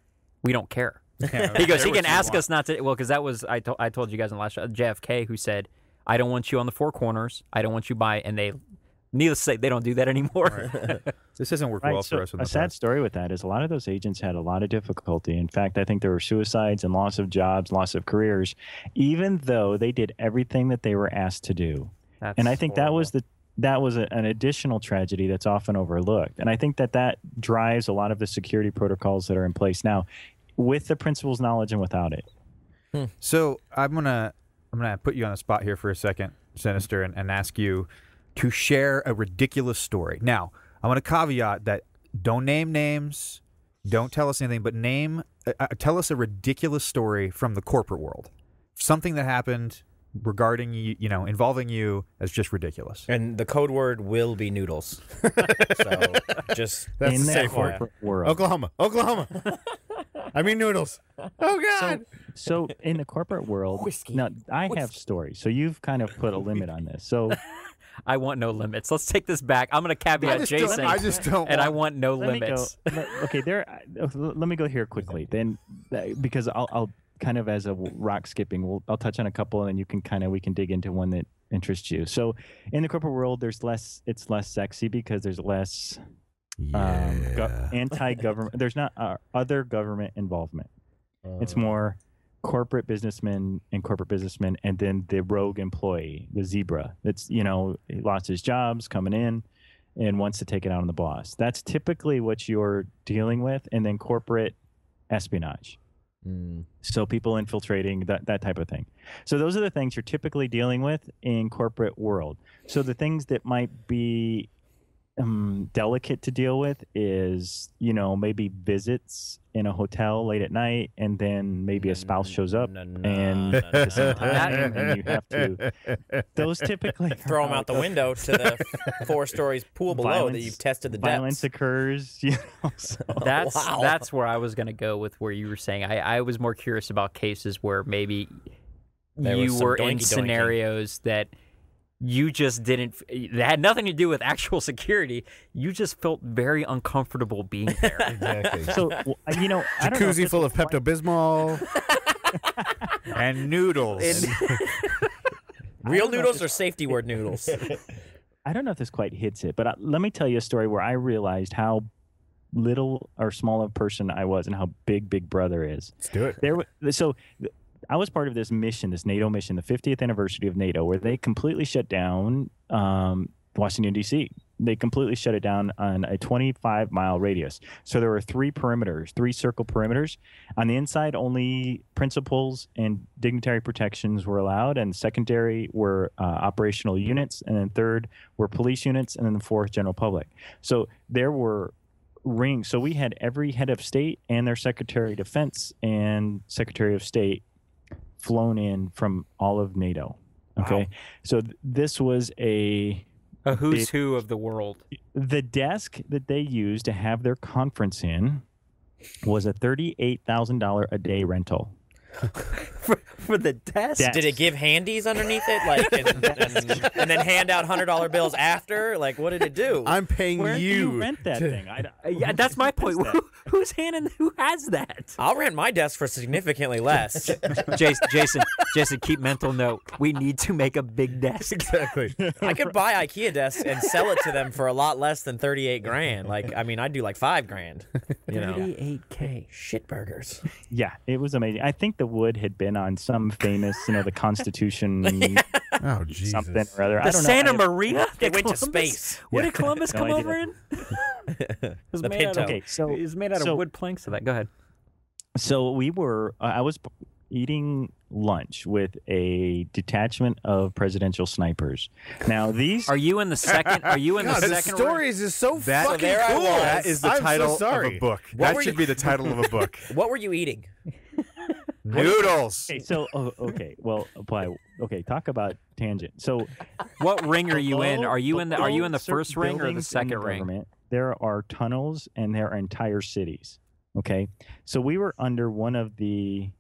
we don't care. He goes, he can ask us not to. Well, because that was I told you guys in the last show, JFK, who said, I don't want you on the four corners. I don't want you by, and they, needless to say, they don't do that anymore. This hasn't worked well for us in the A sad past. story with that is a lot of those agents had a lot of difficulty. In fact, I think there were suicides and loss of jobs, loss of careers, even though they did everything that they were asked to do. And I think that was an additional tragedy that's often overlooked. And I think that drives a lot of the security protocols that are in place now, with the principal's knowledge and without it. So I'm gonna put you on the spot here for a second, Sinister, and ask you to share a ridiculous story. Now, I want to caveat that don't name names, don't tell us anything, but tell us a ridiculous story from the corporate world, something that happened regarding you, involving you, as just ridiculous. And the code word will be noodles. So just That's in the that safe word. corporate world. Oklahoma. I mean noodles. Oh God. So in the corporate world, now I have stories. So you've kind of put a limit on this. So I want no limits. Let's take this back. I'm going to caveat Jason. I just don't. And I want no let limits. me go. Okay, let me go here quickly. Then, because I'll kind of as a rock skipping, I'll touch on a couple, and then we can dig into one that interests you. So in the corporate world, it's less sexy because there's less anti-government. There's not other government involvement. It's more corporate businessmen, and then the rogue employee, the zebra. That's he lost his jobs coming in and wants to take it out on the boss. That's typically what you're dealing with, and then corporate espionage. So people infiltrating, that type of thing. So those are the things you're typically dealing with in corporate world. So the things that might be delicate to deal with is, maybe visits in a hotel late at night, and then maybe a spouse shows up and at the same time, and you have to. Those typically throw them out the window to the 4 stories pool below that you've tested the depths. Violence occurs. So. That's where I was going to go with where you were saying. I was more curious about cases where maybe you were in scenarios that you just didn't. That had nothing to do with actual security. You just felt very uncomfortable being there. Exactly. So Jacuzzi full of Pepto-Bismol and noodles. Real noodles or safety word noodles? I don't know if this quite hits it, but let me tell you a story where I realized how little or small of a person I was and how big Big Brother is. Let's do it. I was part of this mission, this NATO mission, the 50th anniversary of NATO, where they completely shut down Washington, D.C. They completely shut it down on a 25-mile radius. So there were 3 circle perimeters. On the inside, only principals and dignitary protections were allowed, and secondary were operational units, and then third were police units, and then the fourth, general public. So there were rings. So we had every head of state and their Secretary of Defense and Secretary of State flown in from all of NATO. Okay. Wow. So this was a who's who of the world. The desk that they used to have their conference in was a $38,000 a day rental. For the desk? Did it give handies underneath it, and then hand out $100 bills after? Like, what did it do? I'm paying Where you. do you rent that thing? Yeah, that's my point. Who's handing? Who has that? I'll rent my desk for significantly less. Jason, keep mental note. We need to make a big desk. Exactly. I could buy IKEA desks and sell it to them for a lot less than $38,000. Like, I mean, I'd do like $5,000. $38K. Shitburgers. Yeah, it was amazing. I think the wood had been on some famous, the Constitution. Oh, Jesus. Something or other. The Santa Maria? They went to space. What did Columbus come over in? The Pinto. Okay, so it was made out of wood planks. So that. Go ahead. So we were. I was eating lunch with a detachment of presidential snipers. Now these are you in the second? Are you in the second? The stories is so That- fucking there I cool. was. That is the I'm title so sorry. of a book. What were That should you- be the title of a book. What were you eating? Noodles. Okay, so talk about tangent. So What ring are you in? Are you in the below first certain ring or the buildings in second ring? government, there are tunnels and there are entire cities. Okay, so we were under one of the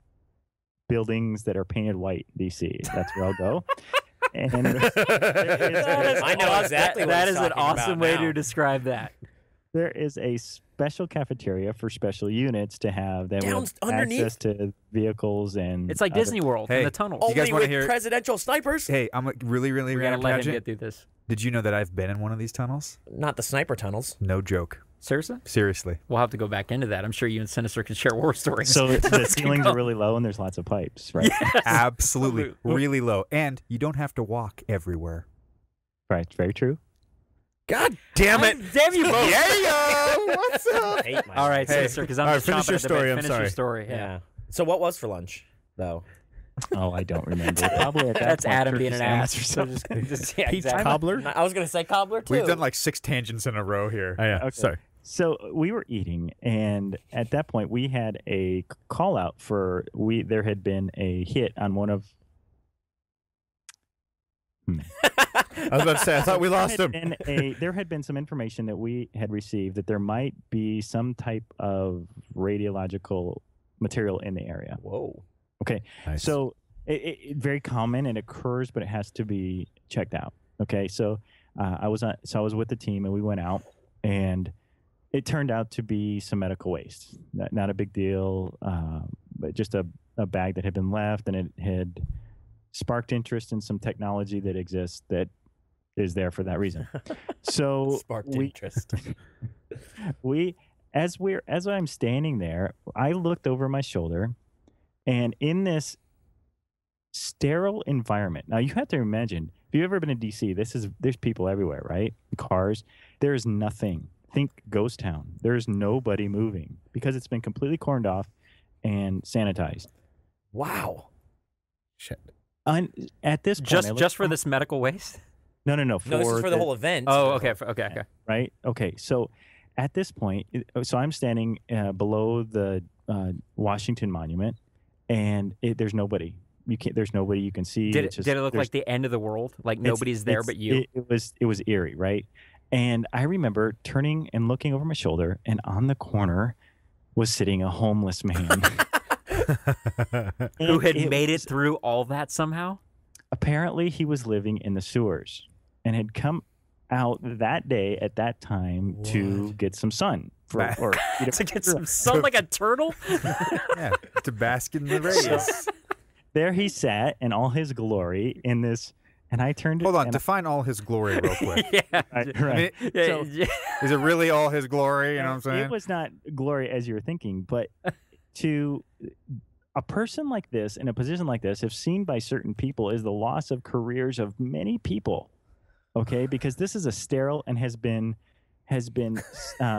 buildings that are painted white, DC. That's where I'll go. And I know exactly what That he's is an talking awesome about way now. to describe that. there is a special cafeteria for special units to have them Down with underneath? access to vehicles and It's like other- Disney World in Hey. the tunnels. You guys Only wanna with hear- presidential snipers? Hey, I'm really We're gonna random let him tangent. get through this. Did you know that I've been in one of these tunnels? Not the sniper tunnels. No joke. Seriously? Seriously. We'll have to go back into that. I'm sure you and Sinister can share war stories. So the Let's keep ceilings are going. really low and there's lots of pipes, right? Yes. Absolutely. Really low. And you don't have to walk everywhere. Right, very true. God Damn it. Damn you both. Yeah, what's up? hate my All right, Hey. Sinister, because I'm All right, just finish chomping your at the bit. story, I'm Finish sorry. your story. Yeah. So what was for lunch, though? Oh, I don't remember. Probably at that That's point, Adam turkey being an sandwich ass. or So something. just yeah, Peach exactly. cobbler? I was going to say cobbler, too. We've done like 6 tangents in a row here. Oh, yeah. Okay. Sorry. So we were eating, and at that point, we had a call out for there had been a hit on one of. I was about to say, I thought we lost him. There had been some information that we had received that there might be some type of radiological material in the area. Whoa. Okay, Nice. so it very common and occurs, but it has to be checked out. Okay, so I was with the team and we went out, and it turned out to be some medical waste. Not a big deal, but just a bag that had been left, and it had sparked interest in some technology that exists that is there for that reason. So Sparked interest. as I'm standing there, I looked over my shoulder, And in this sterile environment, now you have to imagine, if you've ever been in DC, there's people everywhere, right? Cars. There's nothing. Think ghost town. There's nobody moving because it's been completely cordoned off and sanitized. Wow. Shit. At this point, Just for this medical waste? No. No, this is for the whole event. Oh, okay. Okay. Right? Okay. So at this point, so I'm standing below the Washington Monument, and there's nobody. There's nobody you can see. Did it look like the end of the world? Like nobody's there but you? It was eerie, right? And I remember turning and looking over my shoulder, and on the corner was sitting a homeless man. Who had made it through all that somehow? Apparently, he was living in the sewers and had come out that day at that time to get some sun. To get some sun like a turtle? Yeah, to bask in the rays. There he sat in all his glory in this, and I turned. Hold on, define all his glory real quick. Yeah, right. I mean, So, is it really all his glory? You know what I'm saying? It was not glory as you were thinking, but to a person like this in a position like this, if seen by certain people, is the loss of careers of many people. Okay, because this is a sterile and has been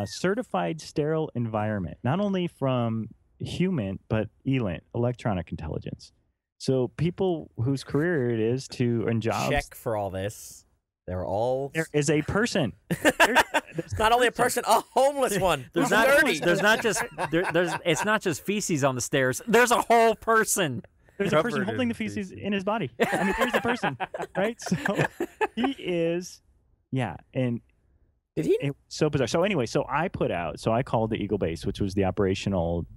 certified sterile environment, not only from human but ELINT, electronic intelligence. So people whose career it is to and jobs. Check for all this. They're all. There is a person. There's not only a person, a homeless one. There's not. It's not just feces on the stairs. There's a whole person. There's a person holding the feces in his body. I mean, there's a person, right? So he is, and did he? It's so bizarre. So anyway, so I called the Eagle Base, which was the operational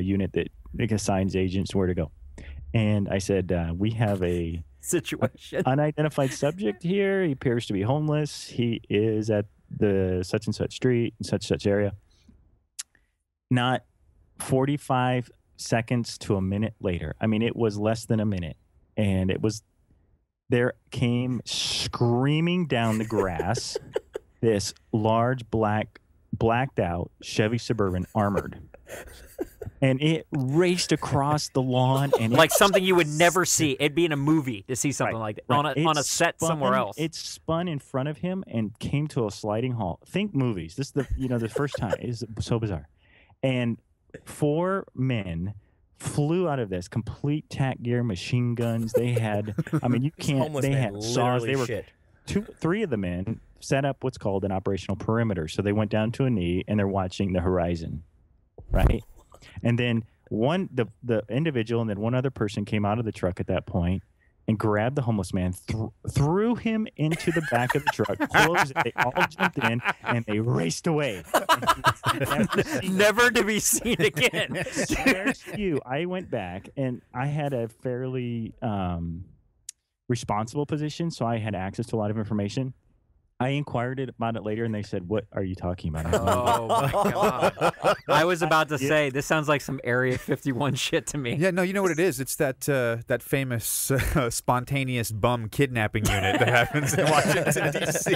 unit that assigns agents where to go. And I said, we have a situation. Unidentified subject here. He appears to be homeless. He is at the such and such street in such area. Not 45 seconds to a minute later. I mean, it was less than a minute. And there came screaming down the grass this large blacked out Chevy Suburban armored. And it raced across the lawn, and like something you would never see. It'd be in a movie to see something like that on a set somewhere else. It spun in front of him and came to a sliding halt. Think movies. This is the first time. It's so bizarre. And 4 men flew out of this, complete tack gear, machine guns. They had, I mean, you can't. They had saws. They were 3 of the men set up what's called an operational perimeter. So they went down to a knee and they're watching the horizon, right? And then the individual and then one other person came out of the truck at that point and grabbed the homeless man, threw him into the back of the truck, closed it. They all jumped in and they raced away. Never to be seen again. I went back and I had a fairly responsible position, so I had access to a lot of information. I inquired about it later, and they said, "What are you talking about?" Oh my god! I was about to say this sounds like some Area 51 shit to me. Yeah, no, you know what it is? It's that famous spontaneous bum kidnapping unit that happens in Washington D.C.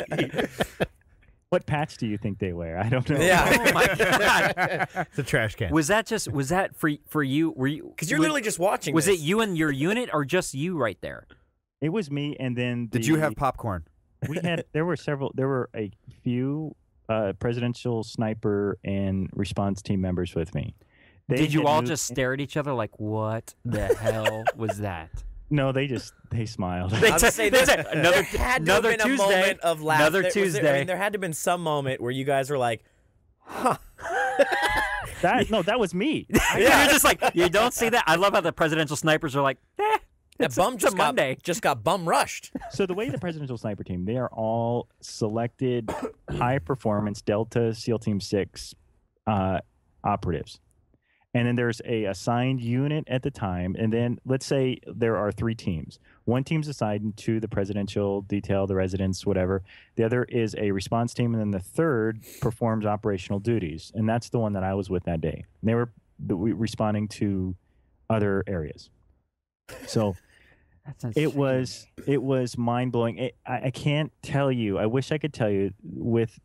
What patch do you think they wear? I don't know. Yeah. Oh my god! It's a trash can. Was that for you? Were you? Because you're literally just watching. Was this. it you and your unit, or just you right there? It was me, and then did you have popcorn? There were a few presidential sniper and response team members with me. Did you all just stare at each other like, what the hell was that? No, they smiled. I'll just say this. Another Tuesday. A moment of laughter. Another Tuesday. There had to have been some moment where you guys were like, huh. That was me. You're just like, you don't see that? I love how the presidential snipers are like, That bum just got bum rushed. So the way the presidential sniper team, they are all selected high performance Delta SEAL Team 6 operatives. And then there's a assigned unit at the time. And then let's say there are 3 teams. One team's assigned to the presidential detail, the residence, whatever. The other is a response team. And then the third performs operational duties. And that's the one that I was with that day. And they were responding to other areas. So it was mind blowing. I can't tell you. I wish I could tell you with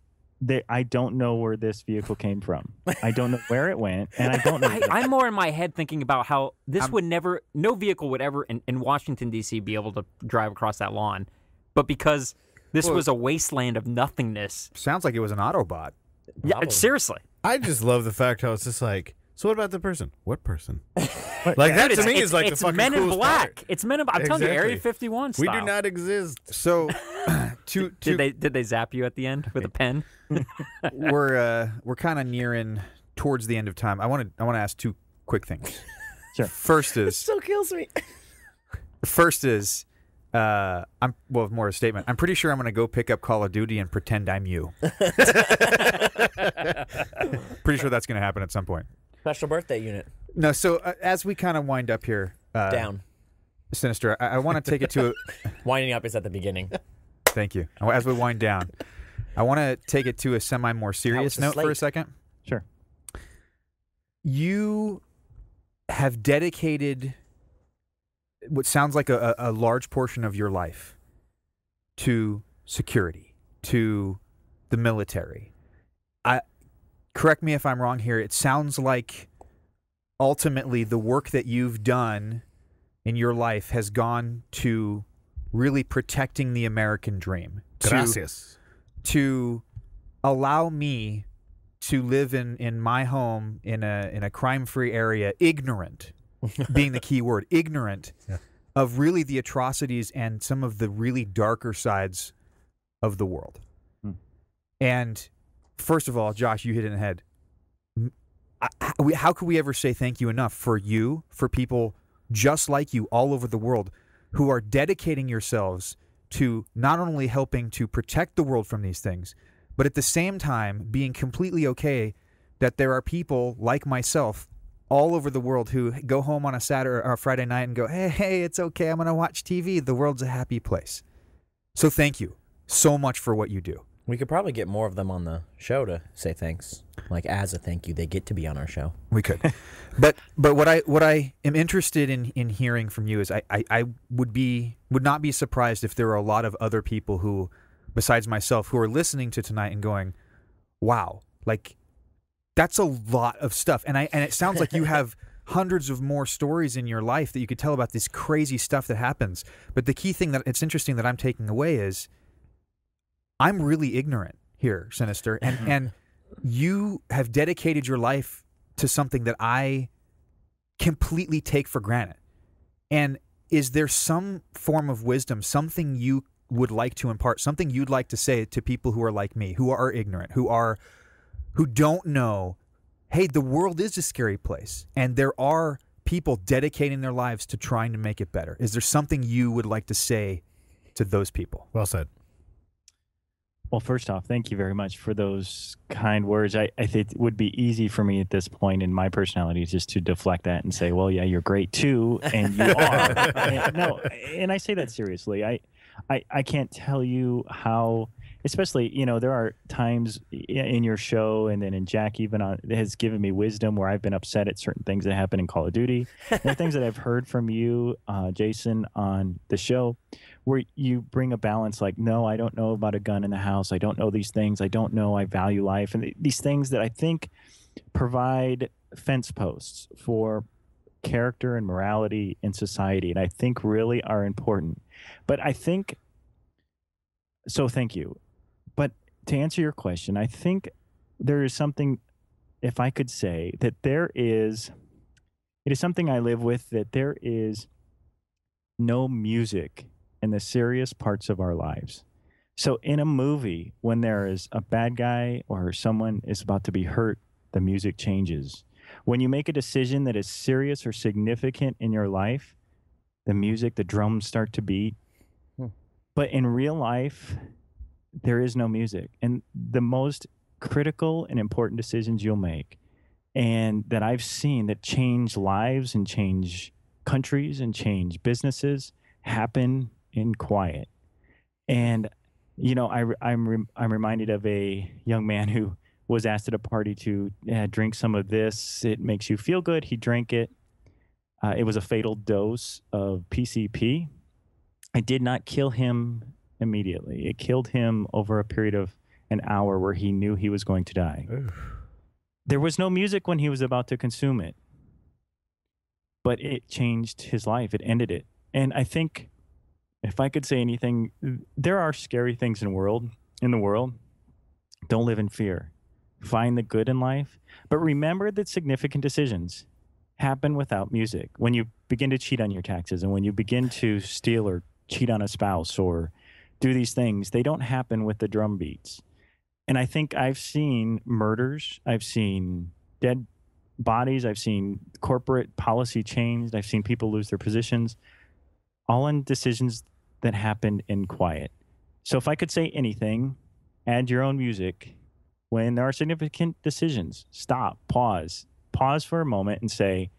I don't know where this vehicle came from. I don't know where it went, and I don't know. I'm more in my head thinking about how this would never, no vehicle would ever in Washington, D.C. be able to drive across that lawn. But because this was a wasteland of nothingness. Sounds like it was an Autobot. Yeah, seriously. I just love the fact how it's just like, so what about the person? What person? Like that to me is like the fucking Men in coolest Black. part. It's Men in Black. I'm telling you, Exactly. Area 51 style. We do not exist. So, Did they zap you at the end with a pen? we're kind of nearing towards the end of time. I want to ask two quick things. Sure. First is Still kills me. I'm more a statement. I'm pretty sure I'm going to go pick up Call of Duty and pretend I'm you. Pretty sure that's going to happen at some point. Special birthday unit. No, so as we kind of wind up here, Down. Sinister, I want to take it to. Winding up is at the beginning. Thank you. As we wind down, I want to take it to a semi more serious the note for a slate. second. Sure. You have dedicated what sounds like a large portion of your life to security, to the military. Correct me if I'm wrong here. It sounds like ultimately the work that you've done in your life has gone to really protecting the American dream. Gracias. To allow me to live in my home in a crime-free area, ignorant, being the key word, ignorant of really the atrocities and some of the really darker sides of the world. And first of all, Josh, you hit it in the head. How could we ever say thank you enough for you, for people just like you all over the world who are dedicating yourselves to not only helping to protect the world from these things, but at the same time being completely okay that there are people like myself all over the world who go home on a Saturday or a Friday night and go, hey, it's okay, I'm going to watch TV. The world's a happy place. So thank you so much for what you do. We could probably get more of them on the show to say thanks. Like, as a thank you, they get to be on our show. We could. But what I am interested in hearing from you is I would not be surprised if there are a lot of other people who, besides myself, who are listening to tonight and going, wow, like that's a lot of stuff. And it sounds like you have hundreds of more stories in your life that you could tell about this crazy stuff that happens. But the key thing that it's interesting that I'm taking away is I'm really ignorant here, Sinister, and you have dedicated your life to something that I completely take for granted. And is there some form of wisdom, something you would like to impart, something you'd like to say to people who are like me, who are ignorant, who don't know, hey, the world is a scary place, and there are people dedicating their lives to trying to make it better? Is there something you would like to say to those people? Well said. Well, first off, thank you very much for those kind words. I think it would be easy for me at this point in my personality just to deflect that and say, well, yeah, you're great too, and you are. And I say that seriously. I can't tell you how, especially, there are times in your show and then in Jack even has given me wisdom where I've been upset at certain things that happen in Call of Duty. There are things that I've heard from you, Jason, on the show where you bring a balance like, no, I don't know about a gun in the house. I don't know these things. I don't know. I value life. And these things that I think provide fence posts for character and morality in society, and I think really are important. But I think, so thank you. But to answer your question, I think there is something, if I could say, that it is something I live with, that there is no music in the serious parts of our lives. So in a movie, when there is a bad guy or someone is about to be hurt, the music changes. When you make a decision that is serious or significant in your life, the music, the drums start to beat. But in real life, there is no music. And the most critical and important decisions you'll make, and that I've seen that change lives and change countries and change businesses, happen in quiet. And I'm reminded of a young man who was asked at a party to drink some of this. It makes you feel good. He drank it. It was a fatal dose of PCP. It did not kill him immediately. It killed him over a period of an hour where he knew he was going to die. There was no music when he was about to consume it, but it changed his life. It ended it. And I think if I could say anything, there are scary things in the world. Don't live in fear. Find the good in life, but remember that significant decisions happen without music. When you begin to cheat on your taxes and when you begin to steal or cheat on a spouse or do these things, they don't happen with the drum beats. And I think I've seen murders, I've seen dead bodies, I've seen corporate policy changed, I've seen people lose their positions, all in decisions that happened in quiet. So if I could say anything, add your own music. When there are significant decisions, stop, pause for a moment and say,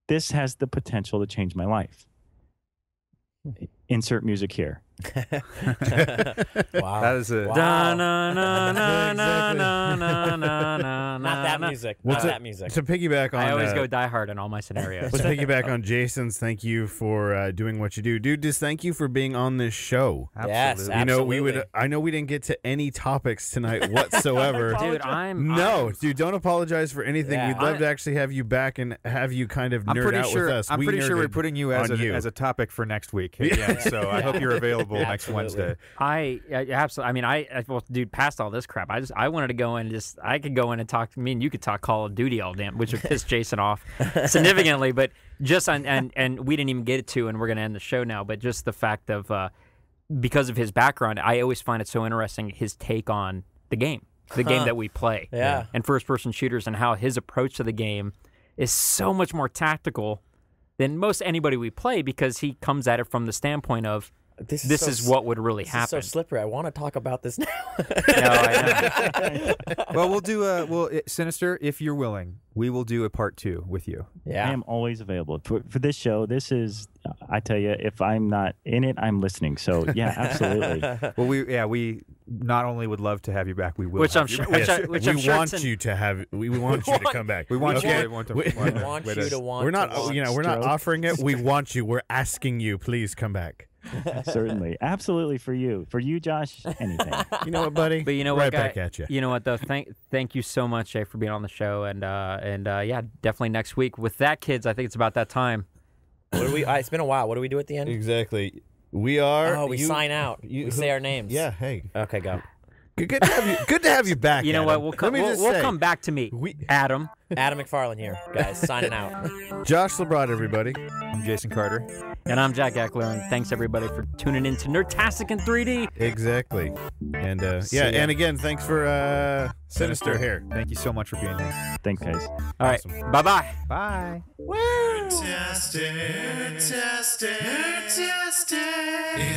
this has the potential to change my life. Insert music here. Wow. That is a Not that music. Not that music. To piggyback on, I always go Die Hard in all my scenarios. to piggyback on Jason's, thank you for doing what you do, dude. Just thank you for being on this show. Yes, Absolutely. You know, absolutely. I know we didn't get to any topics tonight whatsoever. Dude, Dude, don't apologize for anything. Yeah. We'd love to actually have you back and have you kind of I'm nerd pretty out sure. with us. I'm We pretty sure we're nerded putting you as on a topic for next week. Again, so I hope you're available next Absolutely. Wednesday. I absolutely. I mean, well, dude, past all this crap, I wanted to go in and I could go in and talk. I mean, you could talk Call of Duty all damn, which would piss Jason off significantly. But just and we didn't even get it to, and we're gonna end the show now. But just the fact of because of his background, I always find it so interesting his take on the game that we play, Yeah. and first-person shooters, and how his approach to the game is so much more tactical than most anybody we play because he comes at it from the standpoint of this is what would really happen. This is so slippery. I want to talk about this now. No, I know. Well, we'll do Sinister, if you're willing, we will do a part 2 with you. I Yeah. am always available for this show. This is, I tell you, if I'm not in it, I'm listening. So yeah, absolutely. Well, we not only would love to have you back, we will. Which have I'm you sure. back. Which I'm we sure want you to have. We want you to come back. We want Okay. you. We want We want you to want We're to not. want We're not stroke. offering it. We want you. We're asking you. Please come back. Certainly. Absolutely for you, Josh, anything. You know what, buddy? But you know right what, guy, back at you. You know what though? Thank you so much, Jay, for being on the show, and yeah, definitely next week. With that, kids, I think it's about that time. What do we? It's been a while. What do we do at the end? Exactly. We are. Oh, we sign out. We say our names. Yeah. Hey. Okay, go. Good to have you. Good to have you back. You know Adam. what? Let me just We'll say, come back to me, Adam. Adam McFarlane here, guys. Signing out. Josh LeBrod, everybody. I'm Jason Carter. And I'm Jack Eckler, and thanks everybody for tuning in to Nerdtastic in 3D. Exactly. And See ya. and again, thanks for Sinister here. Thank you so much for being here. Thanks, guys. All right, bye-bye. Bye. Nerdtastic, Nerdtastic, Nerdtastic.